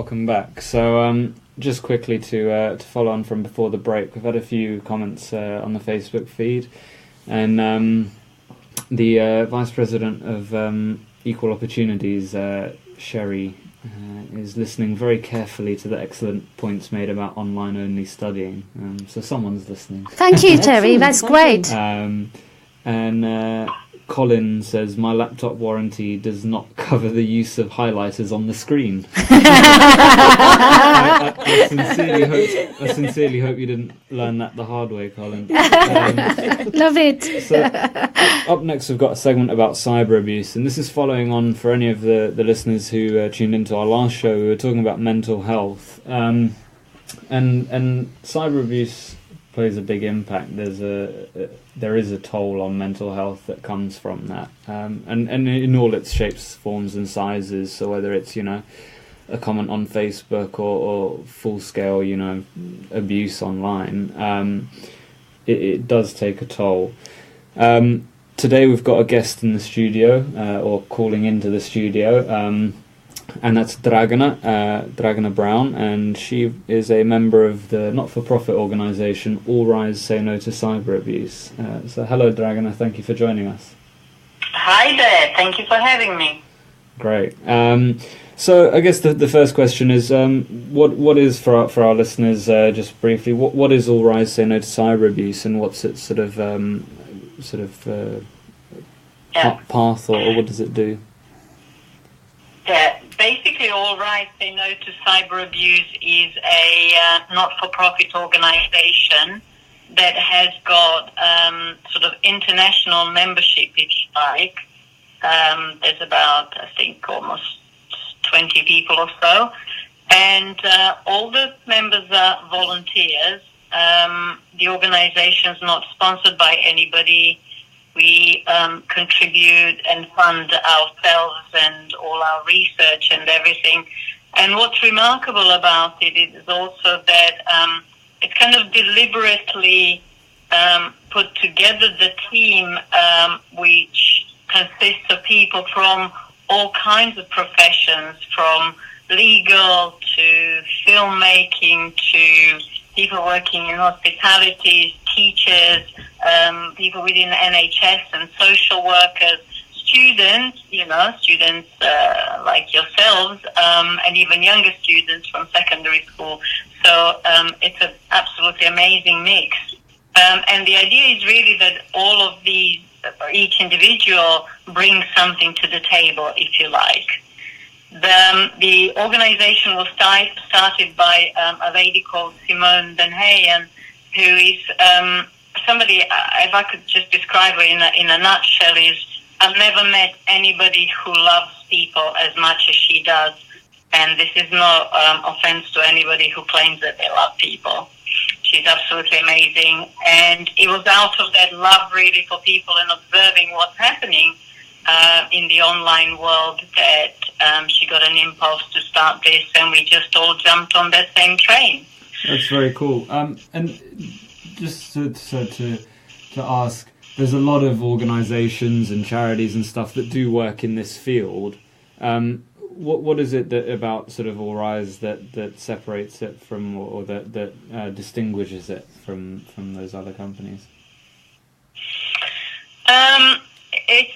D: welcome back. So just quickly to follow on from before the break, we've had a few comments on the Facebook feed, and the Vice President of Equal Opportunities, Sherry, is listening very carefully to the excellent points made about online-only studying. So someone's listening.
A: Thank you, Terry. That's great.
D: And Colin says, my laptop warranty does not cover the use of highlighters on the screen. I sincerely hope you didn't learn that the hard way, Colin.
A: Love it.
D: So, up next we've got a segment about cyber abuse, and this is following on for any of the listeners who tuned into our last show. We were talking about mental health, and cyber abuse plays a big impact. There is a toll on mental health that comes from that, and in all its shapes, forms, and sizes. So whether it's a comment on Facebook or full scale abuse online, it does take a toll. Today we've got a guest in the studio, or calling into the studio. And that's Dragana Brown, and she is a member of the not-for-profit organisation All Rise Say No to Cyber Abuse. So hello Dragana, thank you for joining us.
G: Hi there, thank you for having me.
D: Great. So I guess the first question is, what is, for our listeners, just briefly, what is All Rise Say No to Cyber Abuse, and what's its sort of path, or what does it do?
G: Yeah, basically All Rise Say No to Cyber Abuse is a not-for-profit organisation that has got sort of international membership, if you like. There's about, I think, almost 20 people or so. And all the members are volunteers. The organisation is not sponsored by anybody. We contribute and fund ourselves and all our research and everything. And what's remarkable about it is also that it's kind of deliberately put together the team, which consists of people from all kinds of professions, from legal to filmmaking to people working in hospitality, teachers, people within the NHS and social workers, students like yourselves, and even younger students from secondary school. So it's an absolutely amazing mix. And the idea is really that all of these, each individual brings something to the table, if you like. The organization was started by a lady called Simone Denhayen, who is somebody, if I could just describe her in a nutshell, is I've never met anybody who loves people as much as she does. And this is no offense to anybody who claims that they love people. She's absolutely amazing. And it was out of that love really for people and observing what's happening in the online world that she got an impulse to start this, and we just all jumped on that same train.
D: That's very cool. And just to ask, there's a lot of organisations and charities and stuff that do work in this field. What is it that about sort of All Rise that separates it from, or that distinguishes it from those other companies?
G: It's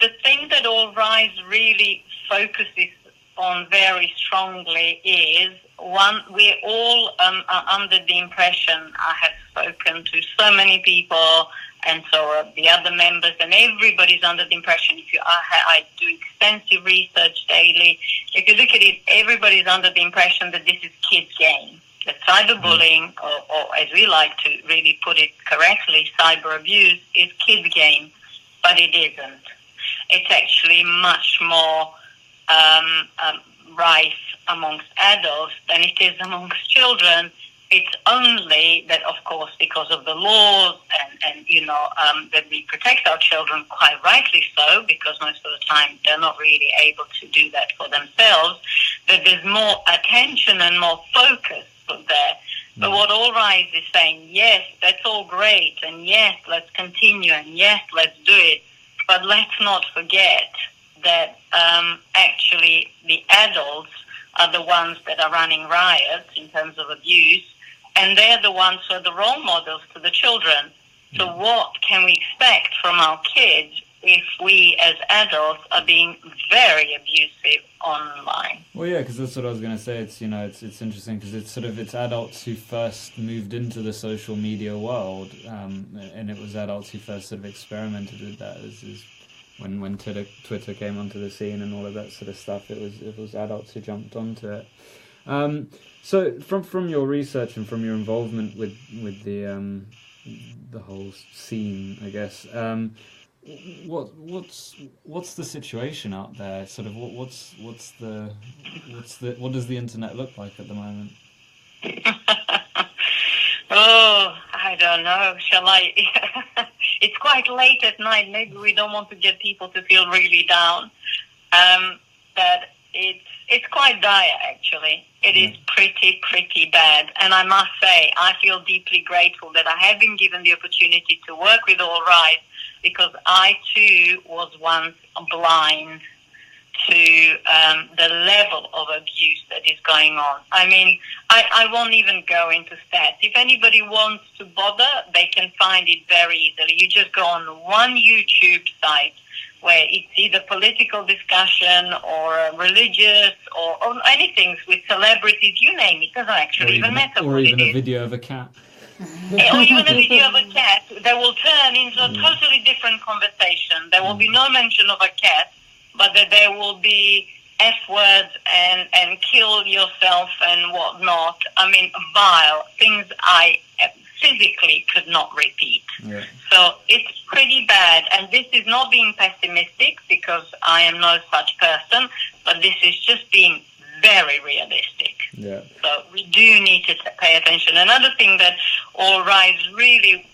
G: the thing that All Rise really focuses on very strongly is, one, we're all are under the impression, I have spoken to so many people, and so are the other members, and everybody's under the impression, I do extensive research daily, if you look at it, everybody's under the impression that this is kids' game. That cyberbullying, or as we like to really put it correctly, cyber abuse, is kids' game, but it isn't. It's actually much more rife amongst adults than it is amongst children. It's only that, of course, because of the laws and that we protect our children, quite rightly so, because most of the time they're not really able to do that for themselves, that there's more attention and more focus put there. But what All Rise is saying, yes, that's all great, and yes, let's continue, and yes, let's do it, but let's not forget that actually the adults are the ones that are running riots in terms of abuse, and they're the ones who are the role models to the children. So what can we expect from our kids if we as adults are being very abusive online?
D: Well, yeah, because that's what I was going to say. It's, it's interesting because it's adults who first moved into the social media world, and it was adults who first sort of experimented with that. Is when Twitter came onto the scene and all of that sort of stuff, it was adults who jumped onto it. So from your research and from your involvement with the whole scene, I guess. What's the situation out there? Sort of what does the internet look like at the moment?
G: Oh, I don't know. Shall I? It's quite late at night. Maybe we don't want to get people to feel really down. But it's quite dire, actually. It is pretty bad. And I must say, I feel deeply grateful that I have been given the opportunity to work with All Right, because I too was once blind to the level of abuse that is going on. I mean, I won't even go into stats. If anybody wants to bother, they can find it very easily. You just go on one YouTube site where it's either political discussion or religious or anything with celebrities, you name it. Doesn't actually even matter.
D: Or even a video of a cat.
G: Or even a video of a cat that will turn into a totally different conversation. There will be no mention of a cat, but that there will be F words and kill yourself and whatnot. I mean, vile things I physically could not repeat.
D: Yeah.
G: So it's pretty bad. And this is not being pessimistic, because I am no such person, but this is just being very realistic.
D: Yeah.
G: So we do need to pay attention. Another thing that All Rise really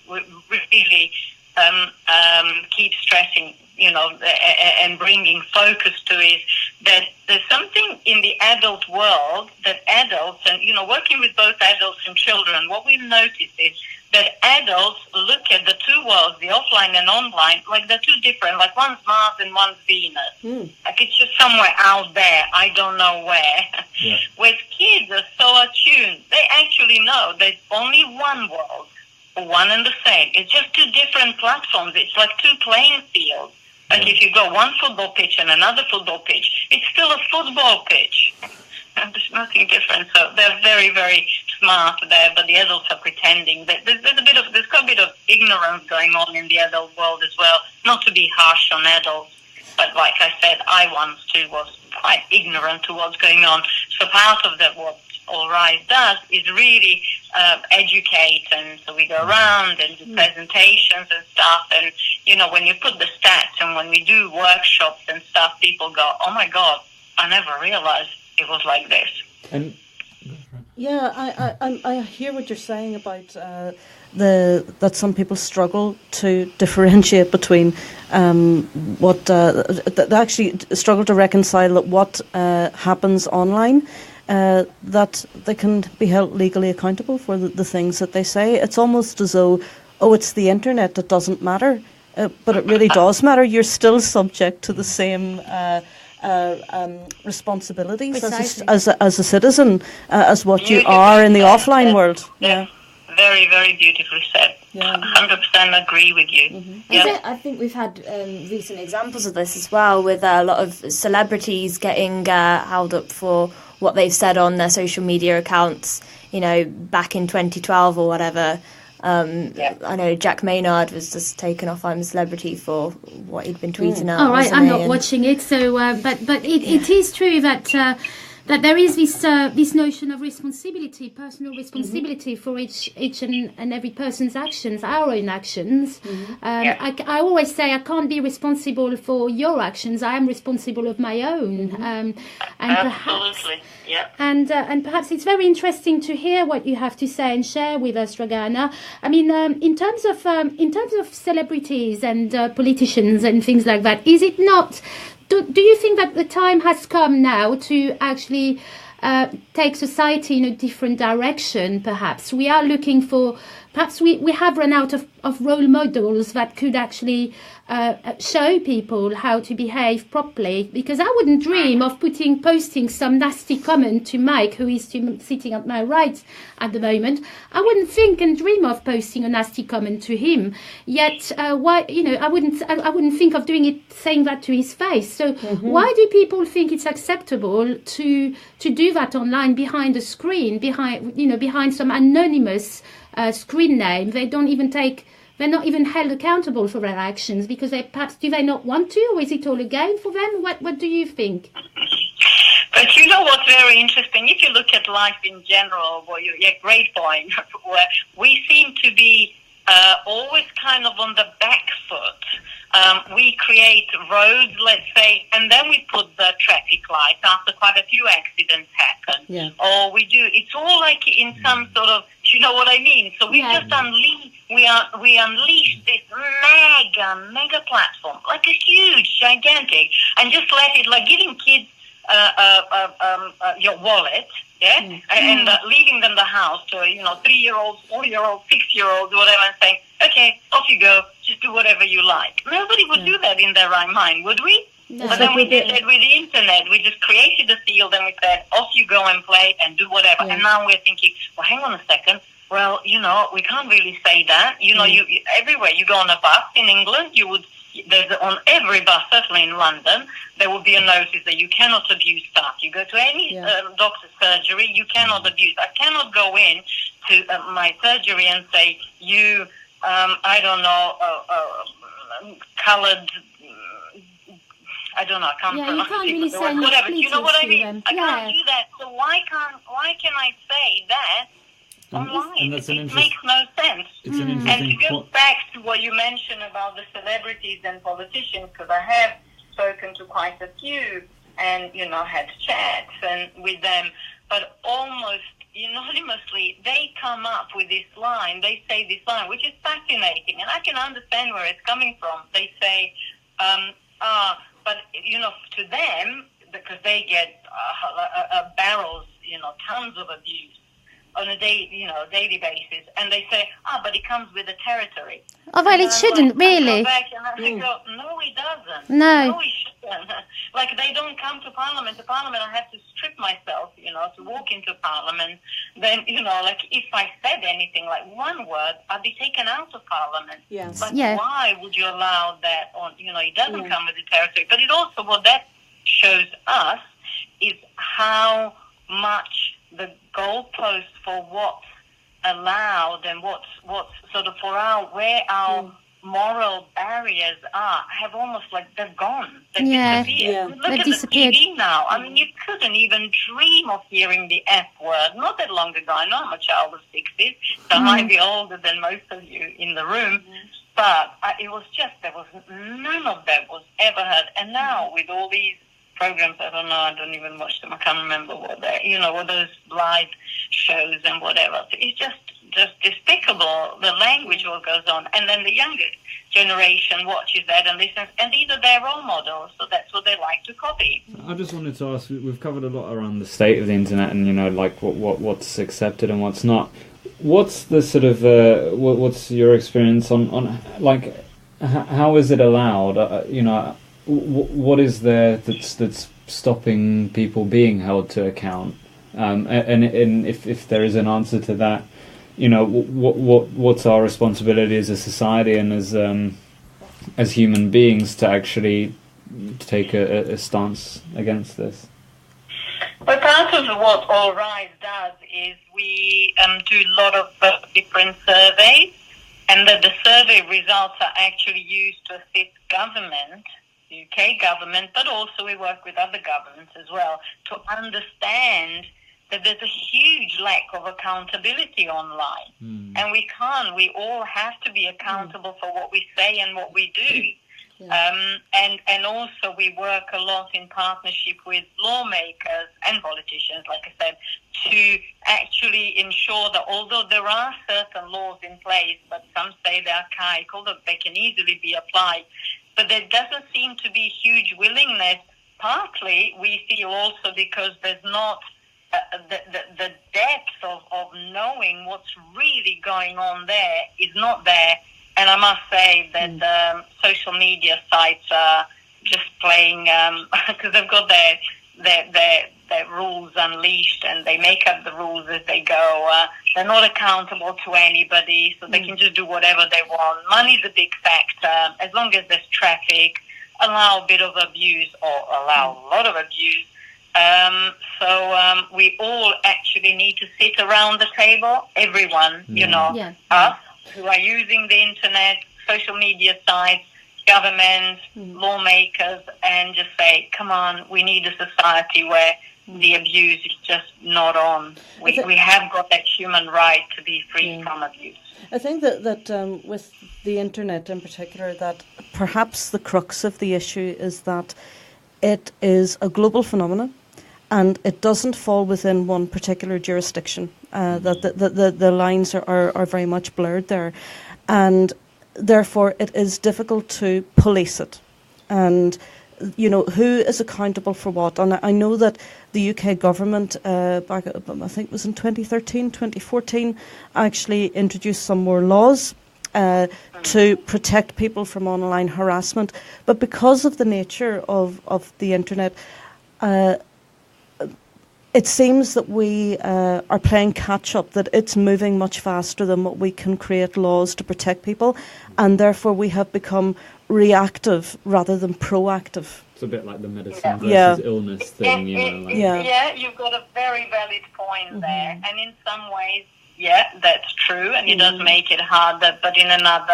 G: keeps stressing, and bringing focus to is that there's something in the adult world that adults, and, working with both adults and children, what we've noticed is that adults look at the two worlds, the offline and online, like they're two different, like one's Mars and one's Venus. Like it's just somewhere out there, I don't know where.
D: Yeah.
G: Whereas kids are so attuned, they actually know there's only one world, one and the same. It's just two different platforms. It's like two playing fields. Like if you go one football pitch and another football pitch, it's still a football pitch. And there's nothing different. So they're very, very smart there, but the adults are pretending. There's got a bit of ignorance going on in the adult world as well. Not to be harsh on adults, but like I said, I once too was quite ignorant to what's going on. So part of that, what All Rise does is really educate, and so we go around and do presentations and stuff, and when you put the stats and when we do workshops and stuff, people go, oh my God, I never realized it was like this.
D: And
C: I hear what you're saying about that some people struggle to differentiate between they actually struggle to reconcile what happens online, that they can be held legally accountable for the things that they say. It's almost as though, it's the internet that doesn't matter, but it really does matter. You're still subject to the same responsibilities as a citizen as what you are in the offline world.
G: Yeah. Very, very beautifully said. Yeah. 100% agree with you.
B: Mm-hmm. Yeah. I think we've had recent examples of this as well, with a lot of celebrities getting held up for what they've said on their social media accounts, back in 2012 or whatever. I know Jack Maynard was just taken off I'm a Celebrity for what he'd been tweeting out.
A: All right, I'm not watching it, so but it is true that there is this notion of responsibility, personal responsibility for each and every person's actions, our own actions. I always say I can't be responsible for your actions. I am responsible of my own. And
G: absolutely.
A: And perhaps it's very interesting to hear what you have to say and share with us, Dragana. I mean, in terms of celebrities and politicians and things like that, is it not? Do you think that the time has come now to actually take society in a different direction? Perhaps we are looking for perhaps we have run out of role models that could actually show people how to behave properly, because I wouldn't dream of posting some nasty comment to Mike, who is sitting at my right at the moment. I wouldn't think and dream of posting a nasty comment to him. Yet, why? I wouldn't think of saying that to his face. So why do people think it's acceptable to do that online behind a screen, behind some anonymous screen name? They're not even held accountable for their actions because do they not want to, or is it all a game for them? What do you think?
G: But you know what's very interesting? If you look at life in general, great point, where we seem to be always kind of on the back foot. We create roads, let's say, and then we put the traffic lights after quite a few accidents happen.
C: Yeah.
G: Or it's all like in some sort of, you know what I mean? So we just we unleash this mega platform, like a huge, gigantic, and just let it, like giving kids your wallet, and leaving them the house to 3-year-olds, 4-year-olds, 6-year-olds, whatever, and saying, okay, off you go, just do whatever you like. Nobody would do that in their right mind, would we?
A: No.
G: But then we did that with the internet. We just created a field and we said, off you go and play and do whatever. And now we're thinking, well, hang on a second. Well, we can't really say that. You everywhere you go on a bus in England, there's on every bus, certainly in London, there will be a notice that you cannot abuse staff. You go to any doctor's surgery, you cannot abuse. I cannot go in to my surgery and say, you, I don't know, coloured, I don't know, I can't pronounce
A: you can't really
G: it,
A: say
G: whatever. You know what I mean?
A: them.
G: I can't do that. So why can I say that online?
D: And that's
G: it makes no sense.
D: It's an
G: And
D: interesting
G: to go back to what you mentioned about the celebrities and politicians, because I have spoken to quite a few and, had chats with them, but almost anonymously, they come up with this line, they say this line, which is fascinating, and I can understand where it's coming from. They say, but, to them, because they get barrels, tons of abuse on a daily basis, and they say, but it comes with the territory.
A: Oh, well, it shouldn't, really.
G: I go back and I go, no, it doesn't.
A: No,
G: it shouldn't. Like, they don't come to Parliament. I have to strip myself, to walk into Parliament. Then, like, if I said anything, like one word, I'd be taken out of Parliament.
C: Yes.
G: But why would you allow that on, it doesn't come with the territory. But it also, what that shows us is how much the goalposts for what's allowed and what's sort of where our moral barriers have almost like they're gone. They've disappeared. Look
A: They've
G: at
A: disappeared.
G: the TV now. I mean, you couldn't even dream of hearing the F word. Not that long ago. I know I'm a child of 60s, so I might be older than most of you in the room. But it was just, none of that was ever heard. And now with all these programs, I don't even watch them. I can't remember what what those live shows and whatever. It's just despicable, the language what goes on. And then the younger generation watches that and listens, and these are their role models, so that's what they like to copy.
D: I just wanted to ask, we've covered a lot around the state of the internet and, like what's accepted and what's not. What's the sort of, what's your experience on like, how is it allowed? What is there that's stopping people being held to account? And if there is an answer to that, what's our responsibility as a society and as human beings to actually take a stance against this?
G: Well, part of what All Rise does is we do a lot of different surveys, and that the survey results are actually used to assist government, UK government, but also we work with other governments as well, to understand that there's a huge lack of accountability online. And we all have to be accountable for what we say and what we do. And also we work a lot in partnership with lawmakers and politicians, like I said, to actually ensure that although there are certain laws in place, but some say they're archaic, although they can easily be applied, but there doesn't seem to be huge willingness. Partly we feel also because there's not the depth of knowing what's really going on there is not there. And I must say that social media sites are just playing, because they've got their rules unleashed, and they make up the rules as they go. They're not accountable to anybody, so they can just do whatever they want. Money's a big factor. As long as there's traffic, allow a bit of abuse or allow a lot of abuse. So we all actually need to sit around the table, everyone, us who are using the internet, social media sites, governments, lawmakers, and just say, come on, we need a society where the abuse is just not on. We have got that human right to be free from abuse.
C: I think that with the internet in particular, that perhaps the crux of the issue is that it is a global phenomenon and it doesn't fall within one particular jurisdiction. That the lines are very much blurred there. And therefore it is difficult to police it. And who is accountable for what? And I know that the UK government, back I think it was in 2013, 2014, actually introduced some more laws to protect people from online harassment. But because of the nature of the internet, it seems that we are playing catch-up, that it's moving much faster than what we can create laws to protect people, and therefore we have become reactive rather than proactive.
D: It's a bit like the medicine versus illness thing,
G: Yeah, you've got a very valid point there. And in some ways, that's true, and it does make it harder, but in another,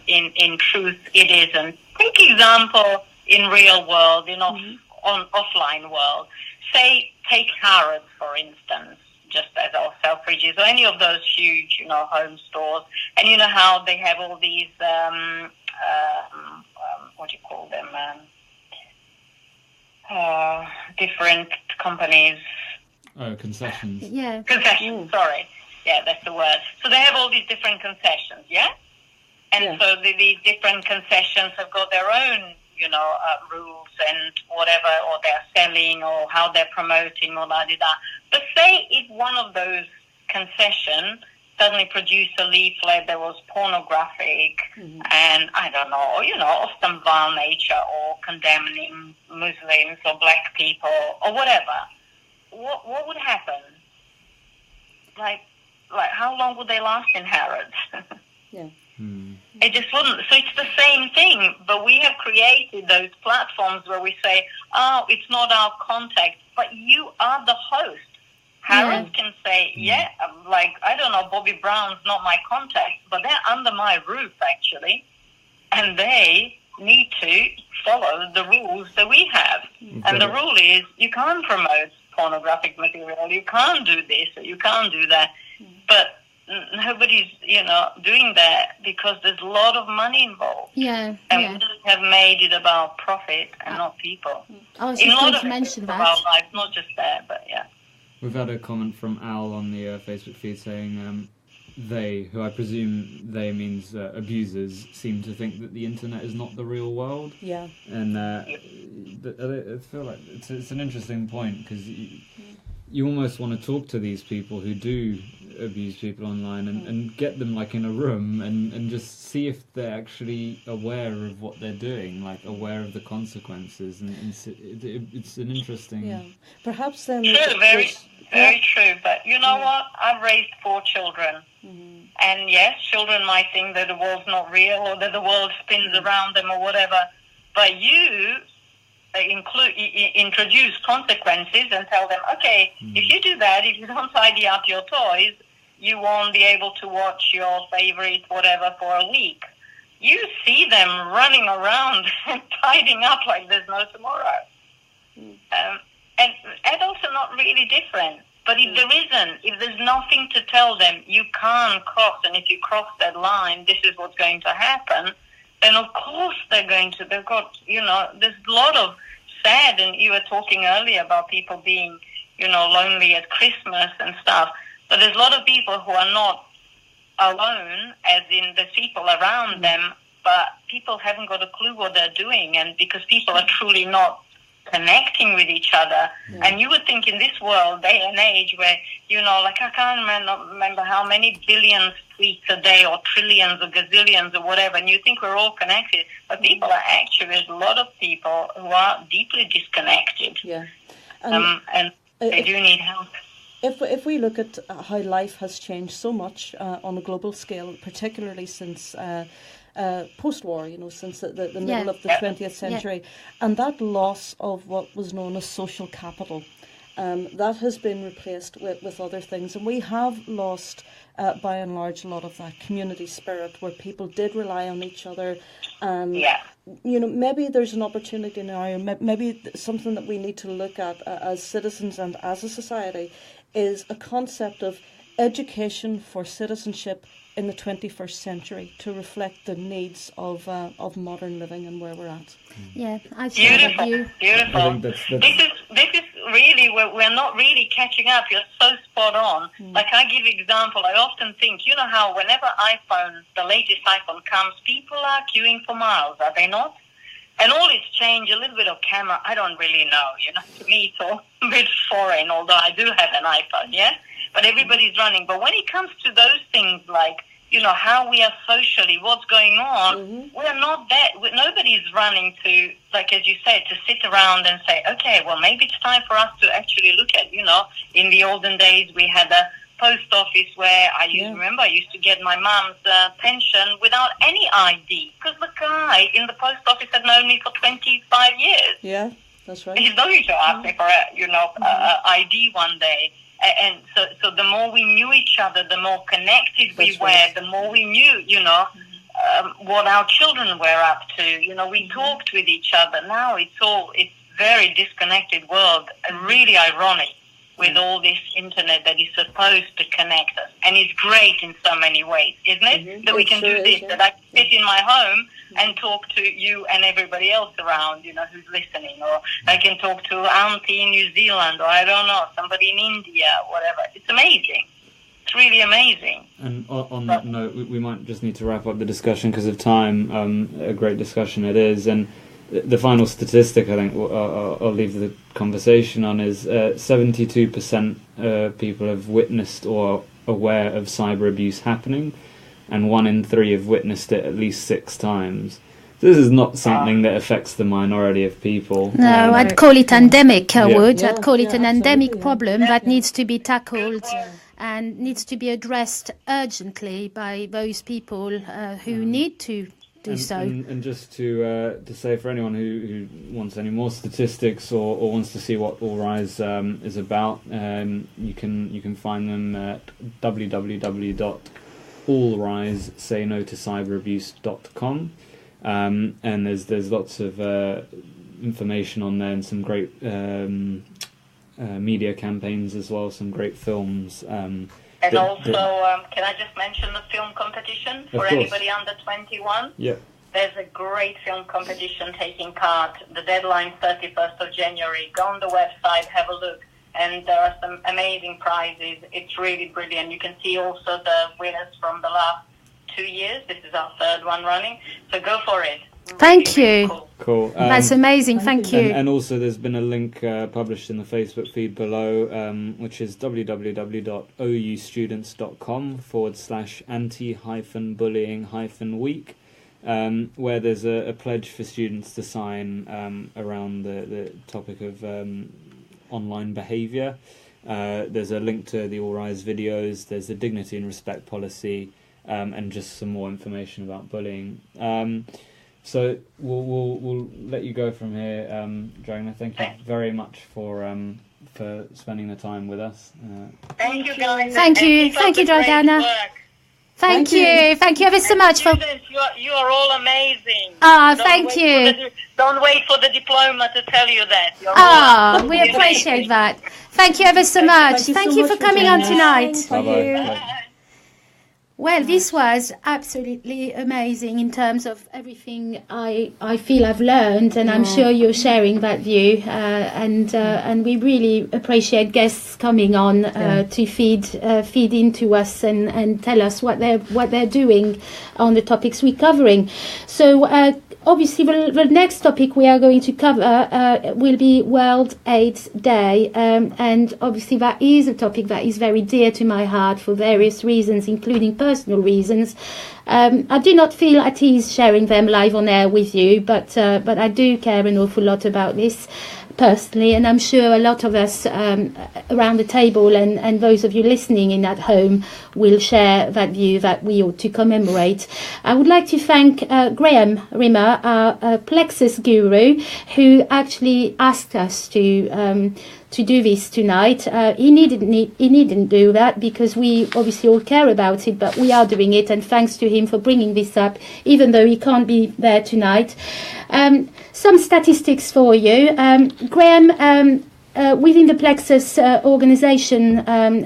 G: in truth, it isn't. Take example in real world, on offline world. Say, take Harrods, for instance, just as our Selfridges, or any of those huge, home stores. And you know how they have all these, what do you call them, different companies.
D: Oh, concessions.
A: Yeah.
G: Concessions, sorry. Yeah, that's the word. So they have all these different concessions, yeah? And so these different concessions have got their own, rules and whatever, or they're selling or how they're promoting or da-da-da. But say if one of those concessions suddenly produced a leaflet that was pornographic and, I don't know, of some vile nature, or condemning Muslims or black people or whatever, what would happen? Like how long would they last in Harrods? It just wouldn't. So it's the same thing, but we have created those platforms where we say, oh, it's not our contact, but you are the host. Harrods can say, I don't know, Bobby Brown's not my contact, but they're under my roof, actually, and they need to follow the rules that we have. And the rule is you can't promote pornographic material, you can't do this, or you can't do that. But nobody's, doing that because there's a lot of money involved. And we have made it about profit and not people.
A: I was just going to mention that.
G: About life, not just there, but
D: We've had a comment from Al on the Facebook feed saying they, who I presume they means abusers, seem to think that the internet is not the real world.
C: Yeah.
D: And I feel like it's an interesting point, because you almost want to talk to these people who do abuse people online and get them in a room and just see if they're actually aware of what they're doing, aware of the consequences, and it's an interesting...
C: Perhaps then...
G: True, very true, but you know what? I've raised 4 children, and yes, children might think that the world's not real, or that the world spins around them, or whatever, but you introduce consequences and tell them, okay, if you do that, if you don't tidy up your toys, you won't be able to watch your favorite whatever for a week. You see them running around and tidying up like there's no tomorrow. And adults are not really different. But if there isn't, if there's nothing to tell them, you can't cross, and if you cross that line, this is what's going to happen, then of course they've got, there's a lot of sad, and you were talking earlier about people being, lonely at Christmas and stuff. But there's a lot of people who are not alone, as in there's people around them, but people haven't got a clue what they're doing, and because people are truly not connecting with each other.
C: Yeah.
G: And you would think in this world, day and age, where, like I can't remember how many billions tweets a day or trillions or gazillions or whatever, and you think we're all connected. But people are actually, there's a lot of people who are deeply disconnected.
C: Yeah.
G: And they do need help.
C: If we look at how life has changed so much on a global scale, particularly since post-war, since the middle of the 20th century, and that loss of what was known as social capital, that has been replaced with other things, and we have lost, by and large, a lot of that community spirit where people did rely on each other, and maybe there's an opportunity now, or maybe something that we need to look at as citizens and as a society is a concept of education for citizenship in the 21st century to reflect the needs of modern living and where we're at.
A: Yeah, I share that view.
G: Beautiful.
D: I think
G: This is really, we're not really catching up. You're so spot on. Like I give example, I often think, how whenever the latest iPhone comes, people are queuing for miles, are they not? And all it's changed, a little bit of camera, I don't really know. To me it's all a bit foreign, although I do have an iPhone, yeah? But everybody's running. But when it comes to those things like, how we are socially, what's going on, we're not that, nobody's running to, like as you said, to sit around and say, okay, well, maybe it's time for us to actually look at, in the olden days we had a post office where I used to get my mum's pension without any ID, because the guy in the post office had known me for 25 years.
C: Yeah, that's right.
G: He's going to ask me for a ID one day. And so the more we knew each other, the more connected we were, the more we knew, what our children were up to. We talked with each other. Now it's very disconnected world, and really ironic with all this internet that is supposed to connect us. And it's great in so many ways, isn't it? That we can do this, that I can sit in my home and talk to you and everybody else around, who's listening. Or I can talk to auntie in New Zealand, or I don't know, somebody in India, whatever. It's amazing. It's really amazing.
D: And on that note, we might just need to wrap up the discussion because of time. A great discussion it is. And the final statistic I think I'll leave the conversation on is 72% people have witnessed or aware of cyber abuse happening, and 1 in 3 have witnessed it at least 6 times. This is not something that affects the minority of people.
A: No, I'd call it endemic, I would.
C: Yeah,
A: I'd call it an endemic
C: absolutely,
A: problem that needs to be tackled and needs to be addressed urgently by those people who need to do so.
D: And just to say, for anyone who wants any more statistics or wants to see what All Rise is about, you can find them at www.allrisesaynotociberabuse.com. And there's lots of information on there and some great media campaigns as well, some great films.
G: And can I just mention the film competition for anybody under 21?
D: Yeah.
G: There's a great film competition taking part. The deadline 31st of January. Go on the website, have a look. And there are some amazing prizes. It's really brilliant. You can see also the winners from the last 2 years. This is our 3rd one running. So go for it.
A: Thank you.
D: Cool.
A: That's amazing. Thank you.
D: And also there's been a link published in the Facebook feed below, which is www.oustudents.com/anti-bullying-week, where there's a pledge for students to sign around the topic of online behaviour. There's a link to the All Rise videos, there's the dignity and respect policy, and just some more information about bullying. So we'll let you go from here, Dragna. Thank you very much for spending the time with us.
G: Thank you, guys.
A: Thank you, Dragana. Thank you ever so much for.
G: You are all amazing.
A: Thank you.
G: Don't wait for the diploma to tell you that.
A: We appreciate that. Thank you ever so much. Thank you for coming on tonight.
C: Thank you.
D: Bye-bye.
A: Well, this was absolutely amazing in terms of everything I feel I've learned, and I'm sure you're sharing that view. And we really appreciate guests coming on to feed into us and tell us what they're doing on the topics we're covering. So. Obviously, the next topic we are going to cover will be World AIDS Day, and obviously that is a topic that is very dear to my heart for various reasons, including personal reasons. I do not feel at ease sharing them live on air with you, but I do care an awful lot about this personally, and I'm sure a lot of us around the table and those of you listening in at home will share that view that we ought to commemorate. I would like to thank Graham Rimmer, our Plexus guru, who actually asked us to do this tonight. He needn't do that because we obviously all care about it, but we are doing it, and thanks to him for bringing this up, even though he can't be there tonight. Some statistics for you. Graham, within the Plexus organisation,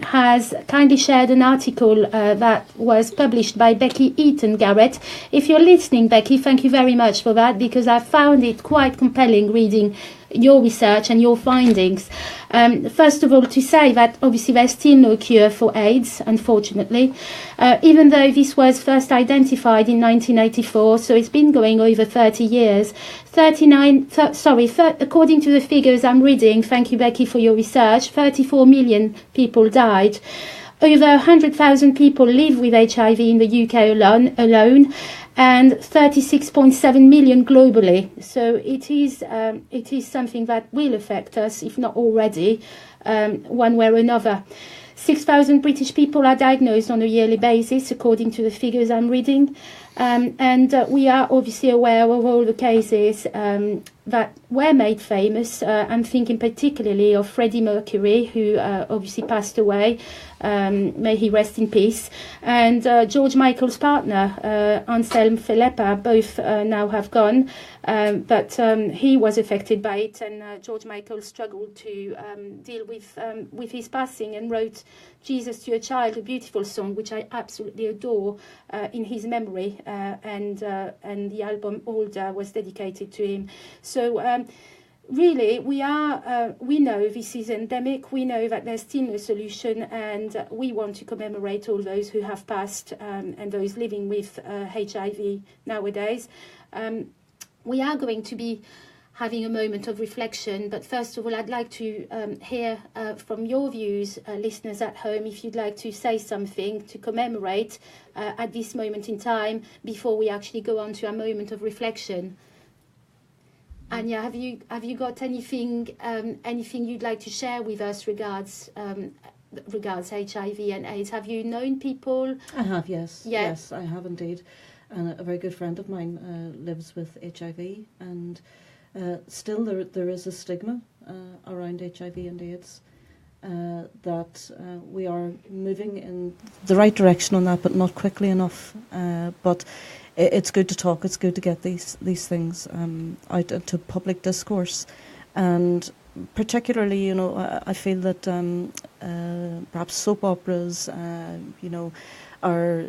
A: has kindly shared an article that was published by Becky Eaton Garrett. If you're listening, Becky, thank you very much for that, because I found it quite compelling reading your research and your findings. First of all, to say that obviously there's still no cure for AIDS, unfortunately, even though this was first identified in 1984, so it's been going over 30 years. According to the figures I'm reading, thank you, Becky, for your research, 34 million people died. Over 100,000 people live with HIV in the UK alone, and 36.7 million globally. So it is something that will affect us, if not already, one way or another. 6,000 British people are diagnosed on a yearly basis, according to the figures I'm reading. And we are obviously aware of all the cases that were made famous. I'm thinking particularly of Freddie Mercury, who obviously passed away. May he rest in peace. And George Michael's partner, Anselm Felipe, both now have gone. But he was affected by it, and George Michael struggled to deal with his passing and wrote Jesus to Your Child, a beautiful song, which I absolutely adore, in his memory. And the album Older was dedicated to him. So really, we know this is endemic. We know that there's still no solution, and we want to commemorate all those who have passed and those living with HIV nowadays. We are going to be having a moment of reflection, but first of all, I'd like to hear from your views, listeners at home, if you'd like to say something to commemorate at this moment in time before we actually go on to a moment of reflection. Anya, have you got anything you'd like to share with us regards HIV and AIDS? Have you known people?
C: I have, yes.
A: Yeah.
C: Yes, I have indeed. And a very good friend of mine lives with HIV, and still there is a stigma around HIV and AIDS. That we are moving in the right direction on that, but not quickly enough. But it's good to talk. It's good to get these things out into public discourse, and particularly, I feel that perhaps soap operas, are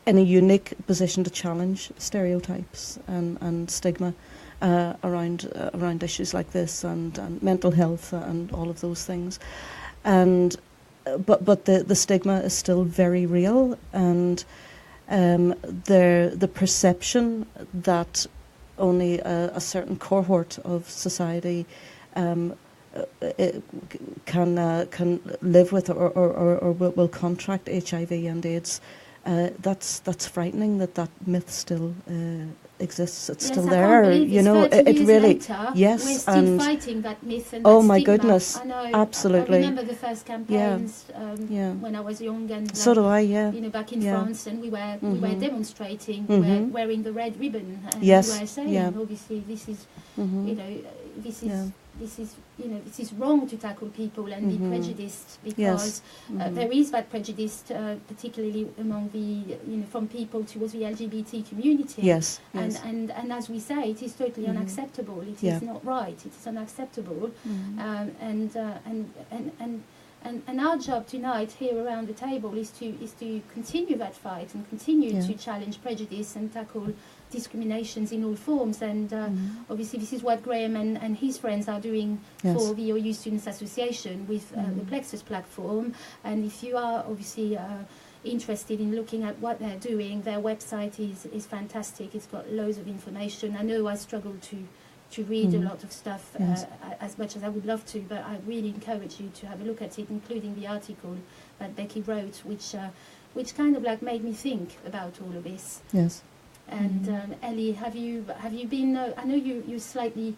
C: in a unique position to challenge stereotypes and stigma around issues like this and mental health and all of those things. And but the stigma is still very real, and the perception that only a certain cohort of society can live with or will contract HIV and AIDS. That's frightening that myth still exists. It's still there. It really. Yes,
A: we're still
C: and
A: fighting that myth and
C: oh
A: that
C: my
A: stigma.
C: goodness,
A: I know,
C: absolutely.
A: I remember the first campaigns when I was young, and
C: so do I. Yeah.
A: Back in France, and we were demonstrating, we were wearing the red ribbon, and we were saying, obviously, this is, this is wrong to tackle people and be prejudiced, because there is that prejudice, particularly among from people towards the LGBT community.
C: Yes.
A: And as we say, it is totally unacceptable. It is not right. It is unacceptable. And And our job tonight here around the table is to continue that fight and continue to challenge prejudice and tackle discriminations in all forms. And obviously this is what Graham and his friends are doing for the OU Students Association with the Plexus platform. And if you are obviously interested in looking at what they're doing, their website is fantastic. It's got loads of information. I know I struggle to read a lot of stuff as much as I would love to, but I really encourage you to have a look at it, including the article that Becky wrote, which kind of like made me think about all of this.
C: Yes.
A: And Ellie, have you been? I know you're slightly.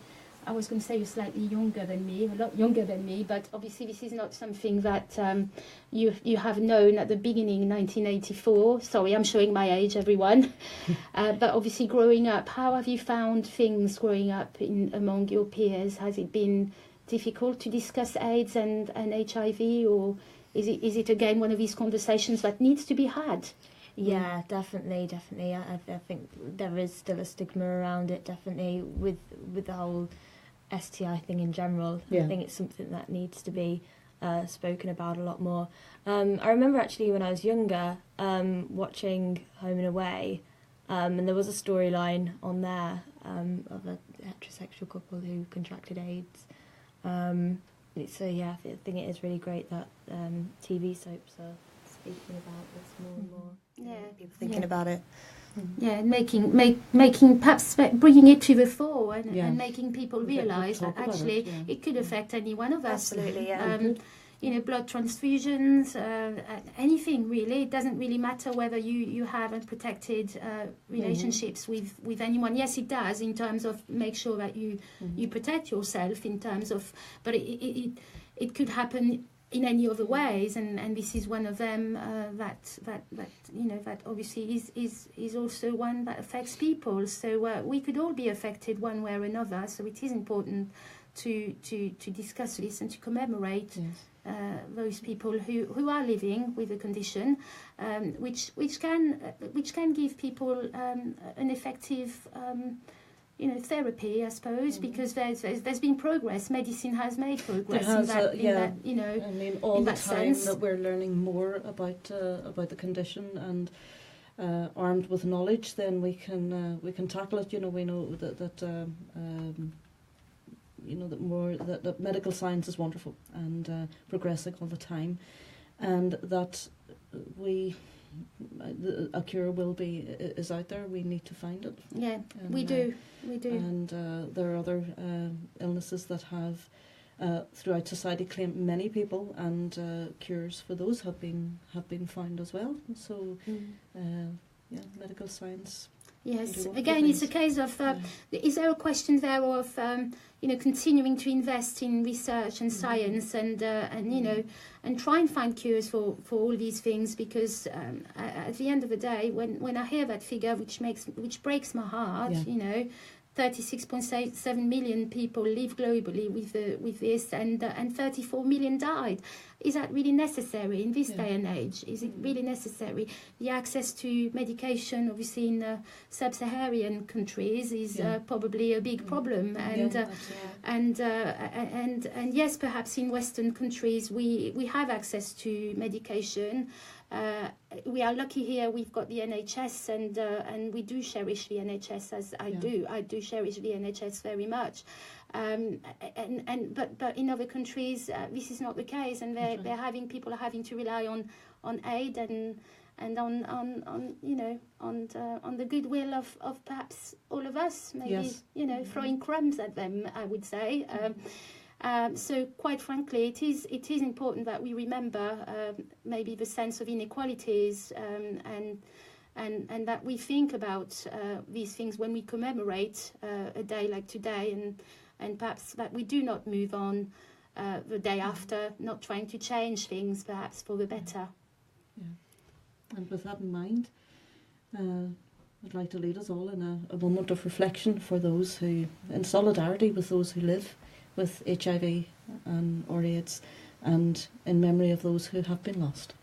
A: I was going to say you're slightly younger than me, a lot younger than me, but obviously this is not something that you have known at the beginning in 1984. Sorry, I'm showing my age, everyone. But obviously growing up, how have you found things growing up among your peers? Has it been difficult to discuss AIDS and HIV, or is it again one of these conversations that needs to be had?
B: Yeah, definitely. I think there is still a stigma around it, definitely, with the whole STI thing in general. I think it's something that needs to be spoken about a lot more. I remember actually when I was younger watching Home and Away, and there was a storyline on there of a heterosexual couple who contracted AIDS. So yeah, I think it is really great that TV soaps are speaking about this more and more.
A: Yeah,
B: people thinking about it.
A: Yeah, making perhaps bringing it to the fore and making people realise that actually it could affect any one of us.
B: Absolutely, yeah.
A: Blood transfusions, anything really. It doesn't really matter whether you have unprotected relationships with anyone. Yes, it does in terms of make sure that you protect yourself in terms of, but it could happen in any other ways, and this is one of them that obviously is also one that affects people. So we could all be affected one way or another. So it is important to discuss this and to commemorate those people who are living with a condition, which can give people an effective. Therapy, I suppose, because there's been progress. Medicine has made progress
C: in that,
A: I
C: mean, all the time
A: sense.
C: that we're learning more about the condition, and armed with knowledge, then we can tackle it. We know that medical science is wonderful and progressing all the time, and that a cure is out there. We need to find it.
A: Yeah, we do.
C: And there are other illnesses that have throughout society claimed many people, and cures for those have been found as well. So medical science.
A: Yes, again, it's a case of, is there a question there of, continuing to invest in research and science and try and find cures for all these things, because at the end of the day, when I hear that figure, which breaks my heart, 36.7 million people live globally with this, and 34 million died. Is that really necessary in this day and age? Is it really necessary? The access to medication, obviously in sub-Saharan countries, is probably a big problem. And yes, perhaps in Western countries we have access to medication. We are lucky here. We've got the NHS, and we do cherish the NHS, as I do. I do cherish the NHS very much. But in other countries, this is not the case, and people are having to rely on aid and on the goodwill of perhaps all of us, maybe throwing crumbs at them, I would say. So quite frankly, it is important that we remember maybe the sense of inequalities and that we think about these things when we commemorate a day like today, and perhaps that we do not move on the day after, not trying to change things perhaps for the better.
C: Yeah. And with that in mind, I'd like to lead us all in a moment of reflection for those who, in solidarity with those who live with HIV or AIDS, and in memory of those who have been lost.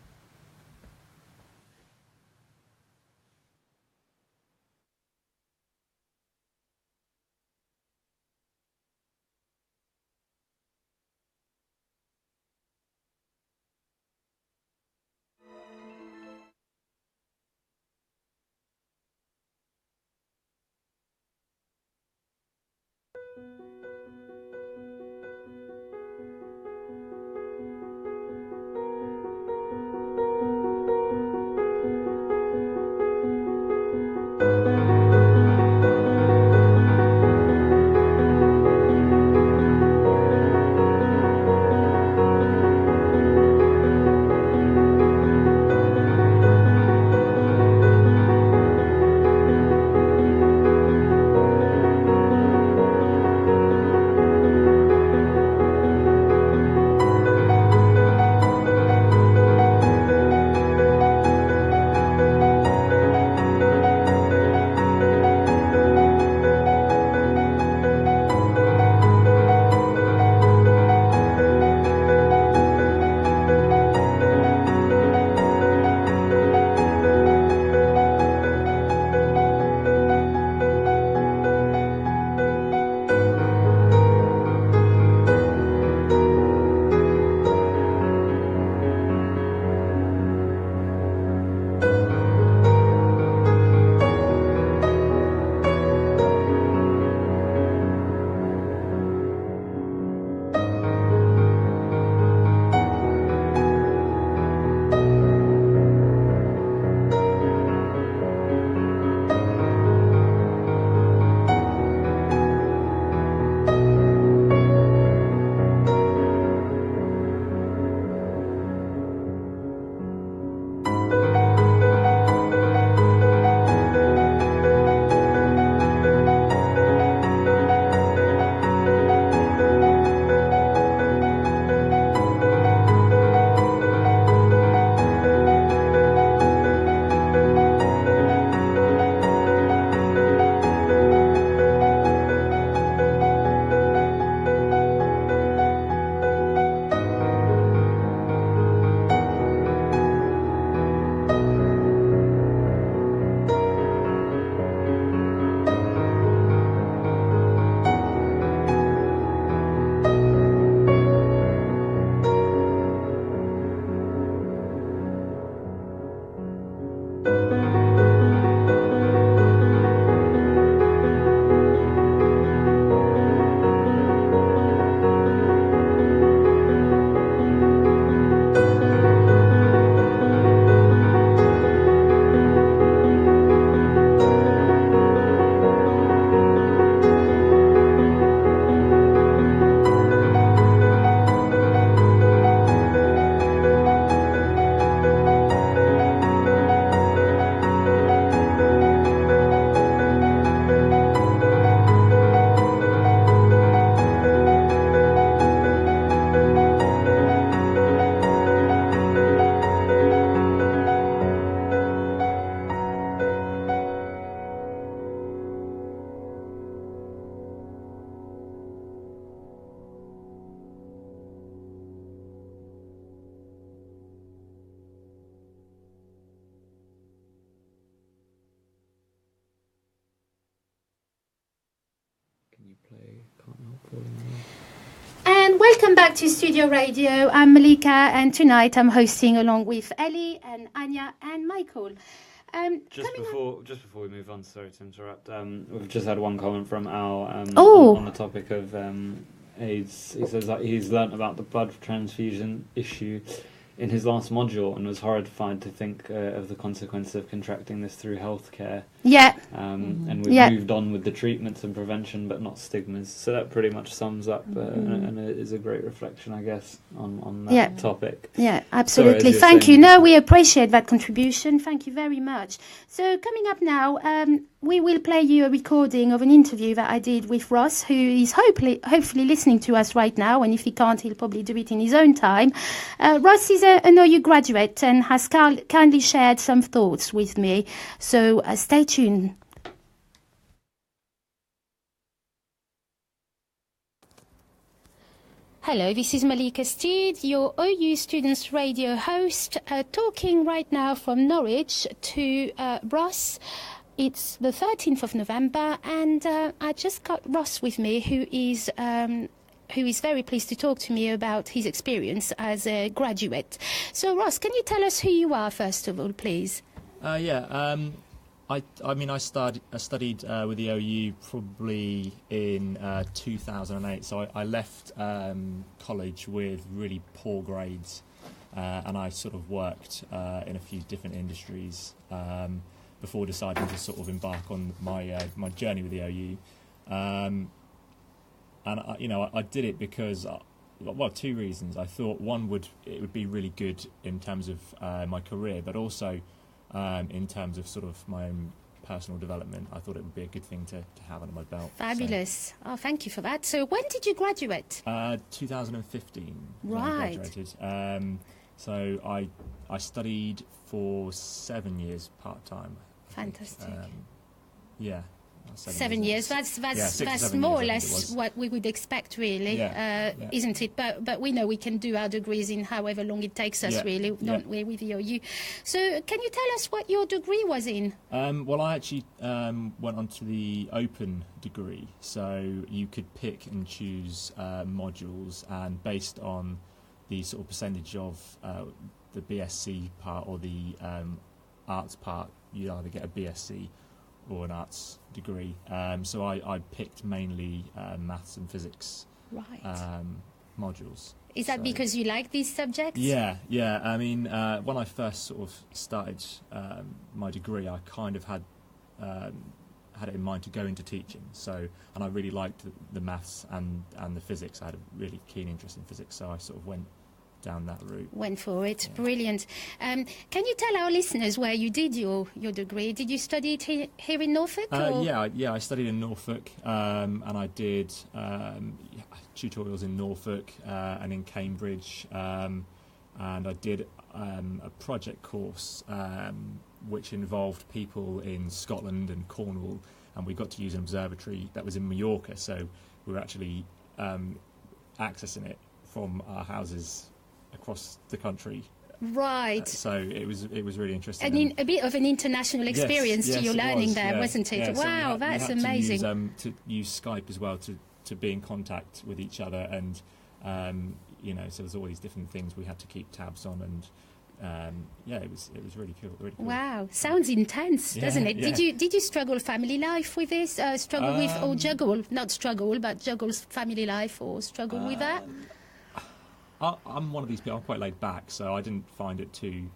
D: Can you play Can't Help Falling in Love?
A: And welcome back to Studio Radio. I'm Malika, and tonight I'm hosting along with Ellie and Anya and Michael.
D: Just before we move on, sorry to interrupt, we've just had one comment from Al on the topic of AIDS. He says that he's learnt about the blood transfusion issue in his last module and was horrified to think of the consequences of contracting this through healthcare.
A: Yeah.
D: And we've moved on with the treatments and prevention, but not stigmas. So that pretty much sums up and it is a great reflection, I guess, on that topic.
A: Yeah, absolutely. Thank you. No, we appreciate that contribution. Thank you very much. So coming up now, we will play you a recording of an interview that I did with Ross, who is hopefully listening to us right now. And if he can't, he'll probably do it in his own time. Ross is an OU graduate and has kindly shared some thoughts with me. So stay tuned. Hello, this is Malika Steed, your OU Students Radio host, talking right now from Norwich to Ross. It's the 13th of November, and I just got Ross with me, who is very pleased to talk to me about his experience as a graduate. So, Ross, can you tell us who you are, first of all, please?
H: I studied with the OU probably in 2008. So I left college with really poor grades, and I sort of worked in a few different industries before deciding to sort of embark on my journey with the OU. And I did it because, two reasons. I thought it would be really good in terms of my career, but also in terms of sort of my own personal development. I thought it would be a good thing to have under my belt.
A: Fabulous. So. Oh, thank you for that. So when did you graduate?
H: 2015.
A: Right.
H: I graduated. So I studied for 7 years part-time.
A: Fantastic.
H: Yeah.
A: 7 years. That's more or less what we would expect, really, isn't it? But we know we can do our degrees in however long it takes us, really, don't we, with the OU? So can you tell us what your degree was in?
H: Well, I actually went on to the open degree, so you could pick and choose modules, and based on the sort of percentage of the BSc part or the arts part, you either get a BSc or an arts degree. So I picked mainly maths and physics modules.
A: Is that because you like these subjects?
H: Yeah. I mean, when I first sort of started my degree, I kind of had it in mind to go into teaching. And I really liked the maths and the physics. I had a really keen interest in physics, so I sort of went down that route.
A: Went for it. Yeah. Brilliant. Can you tell our listeners where you did your degree? Did you study it here in Norfolk?
H: Yeah, I studied in Norfolk, and I did tutorials in Norfolk and in Cambridge, and I did a project course which involved people in Scotland and Cornwall, and we got to use an observatory that was in Mallorca, so we were actually accessing it from our houses across the country.
A: Right.
H: So it was really interesting.
A: And a bit of an international experience to your learning there, wasn't it?
H: Yeah,
A: wow,
H: so
A: that's amazing.
H: To use Skype as well to be in contact with each other, and so there's all these different things we had to keep tabs on, and it was really cool. Really cool.
A: Wow, sounds intense, doesn't it?
H: Yeah.
A: Did you struggle family life with this? Juggle family life, or struggle with that?
H: I'm one of these people. I'm quite laid back, so I didn't find it too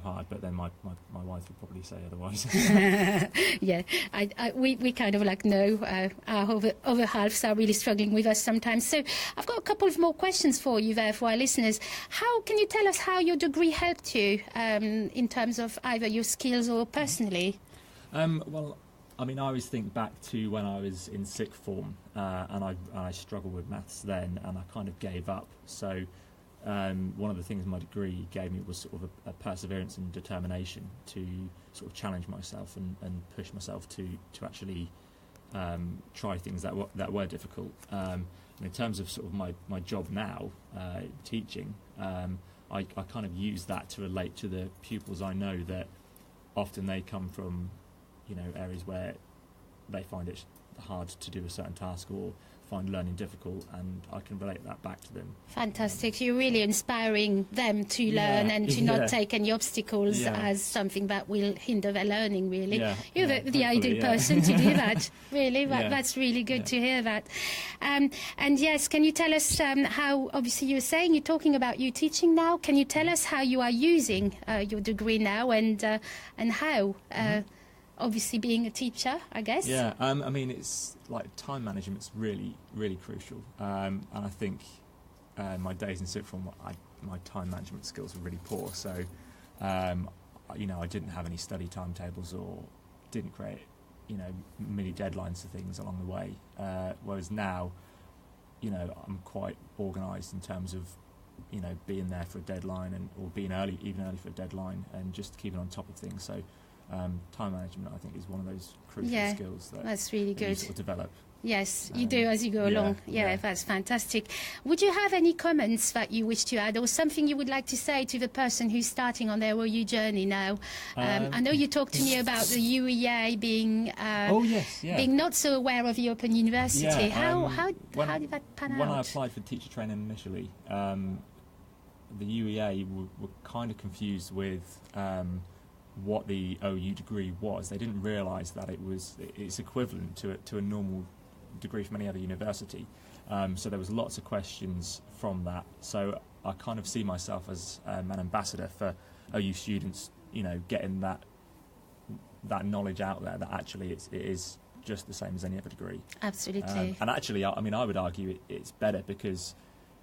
H: hard. But then my wife would probably say otherwise.
A: Yeah, we kind of know our other halves are really struggling with us sometimes. So I've got a couple of more questions for you there for our listeners. How can you tell us how your degree helped you in terms of either your skills or personally?
H: Well, I mean, I always think back to when I was in sixth form, and I struggled with maths then, and I kind of gave up. So one of the things my degree gave me was sort of a perseverance and determination to sort of challenge myself and push myself to actually try things that were difficult. And in terms of sort of my job now, teaching, I kind of use that to relate to the pupils I know that often they come from areas where they find it hard to do a certain task or find learning difficult, and I can relate that back to them.
A: Fantastic. You're really inspiring them to learn and to not take any obstacles
H: Yeah.
A: as something that will hinder their learning, really.
H: Yeah,
A: You're
H: yeah,
A: the ideal
H: hopefully, yeah.
A: person to do that, really.
H: Yeah.
A: That's really good
H: Yeah.
A: to hear that. And yes, can you tell us how, obviously you're saying you're talking about you teaching now, can you tell us how you are using your degree now and how? Obviously being a teacher, I guess.
H: Yeah, I mean, it's like time management's really, really crucial. And I think my days in sixth form, my time management skills were really poor. So, I didn't have any study timetables or didn't create, mini deadlines for things along the way. Whereas now, I'm quite organised in terms of, being there for a deadline or being even early for a deadline and just keeping on top of things. So. Time management, I think, is one of those crucial skills
A: that's really
H: that you
A: good.
H: sort of develop.
A: Yes, you do as you go along. Yeah, that's fantastic. Would you have any comments that you wish to add, or something you would like to say to the person who's starting on their OU journey now? I know you talked to me about the UEA being being not so aware of the Open University.
H: Yeah,
A: how did that pan out?
H: When I applied for teacher training initially, the UEA were kind of confused with what the OU degree was. They didn't realise that it's equivalent to a normal degree from any other university. So there was lots of questions from that. So I kind of see myself as an ambassador for OU students, getting that knowledge out there that actually it is just the same as any other degree.
A: Absolutely.
H: And actually, I would argue it's better because,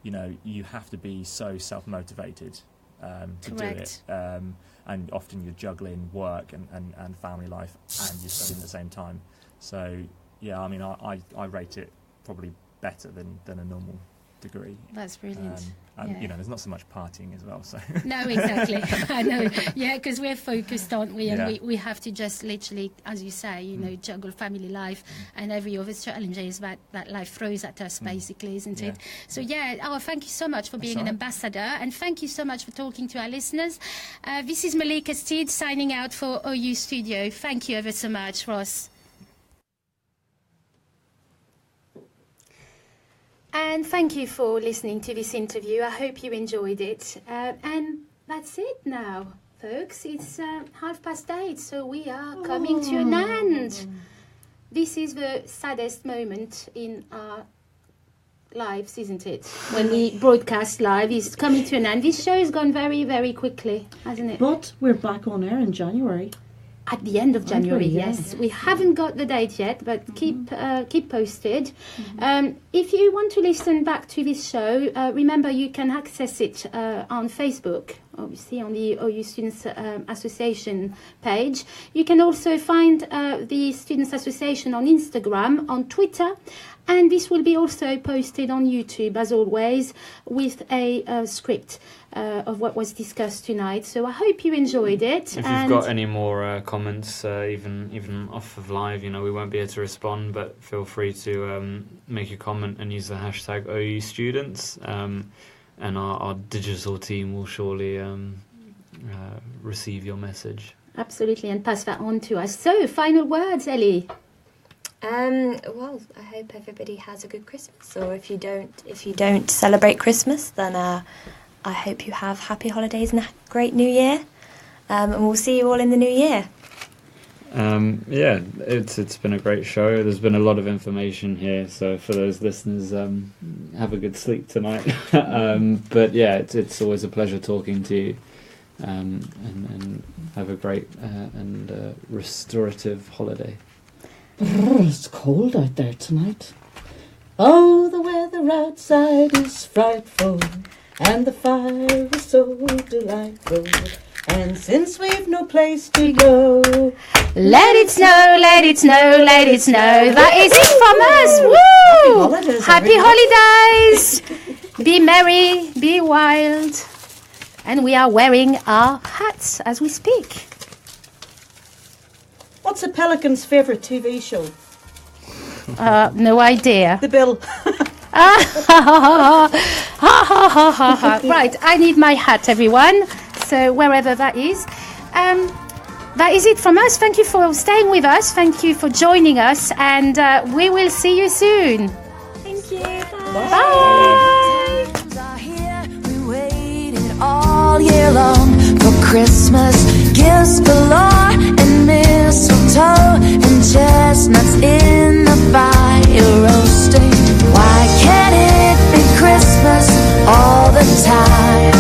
H: you have to be so self-motivated to
A: Correct.
H: do it. And often you're juggling work and family life and you're studying at the same time. So, yeah, I mean, I rate it probably better than a normal degree.
A: That's brilliant.
H: And, there's not so much partying as well. So
A: No, exactly. I know. Yeah, because we're focused, aren't we? And
H: Yeah.
A: we have to just literally, as you say, juggle family life and every other challenges that life throws at us, basically, isn't it? So, thank you so much for being an ambassador. And thank you so much for talking to our listeners. This is Malika Steed signing out for OU Studio. Thank you ever so much, Ross. And thank you for listening to this interview. I hope you enjoyed it. And that's it now, folks. It's 8:30, so we are coming to an end. This is the saddest moment in our lives, isn't it? When the broadcast live is coming to an end. This show has gone very, very quickly, hasn't it?
C: But we're back on air in January.
A: At the end of January,
C: yeah.
A: yes. We haven't got the date yet, but keep posted. If you want to listen back to this show, remember you can access it on Facebook, obviously on the OU Students Association page. You can also find the Students Association on Instagram, on Twitter, and this will be also posted on YouTube, as always, with a script of what was discussed tonight. So I hope you enjoyed it.
D: If you've got any more comments, even off of live, we won't be able to respond, but feel free to make a comment and use the hashtag OU Students, and our digital team will surely receive your message.
A: Absolutely, and pass that on to us. So, final words, Ellie.
B: Well, I hope everybody has a good Christmas. Or if you don't celebrate Christmas, then I hope you have happy holidays and a great New Year. And we'll see you all in the new year.
D: It's been a great show. There's been a lot of information here, so for those listeners, have a good sleep tonight. But yeah, it's always a pleasure talking to you, and have a great and restorative holiday.
C: It's cold out there tonight. Oh, the weather outside is frightful, and the fire is so delightful. And since we've no place to go,
A: Let it snow, let it snow, let it snow. That is it from us. Woo! Happy holidays. Be merry, be wild. And we are wearing our hats as we speak.
C: what's a pelican's favourite TV show?
A: No idea.
C: The Bill.
A: Right, I need my hat, everyone. So wherever that is. that is it from us. Thank you for staying with us. Thank you for joining us, and we will see you soon.
B: Thank you.
A: Bye. Bye.
I: We waited all year long for Christmas, gifts galore and mistletoe and chestnuts in the fire roasting. Why can't it be Christmas all the time?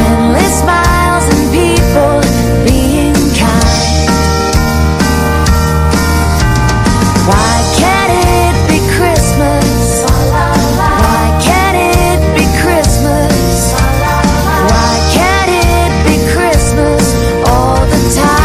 I: Endless smiles and people being kind. Why can't it be Christmas? Why can't it be Christmas? Why can't it be Christmas all the time?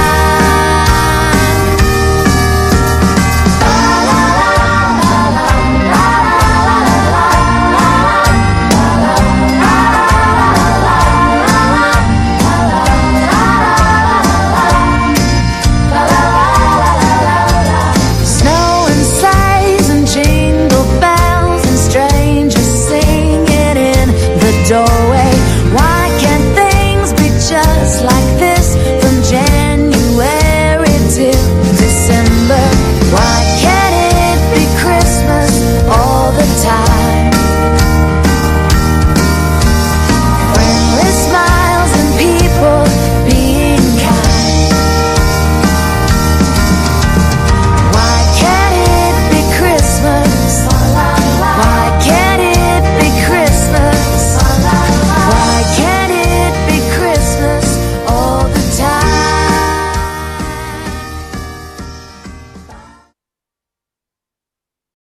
I: Doorway. Why can't things be just like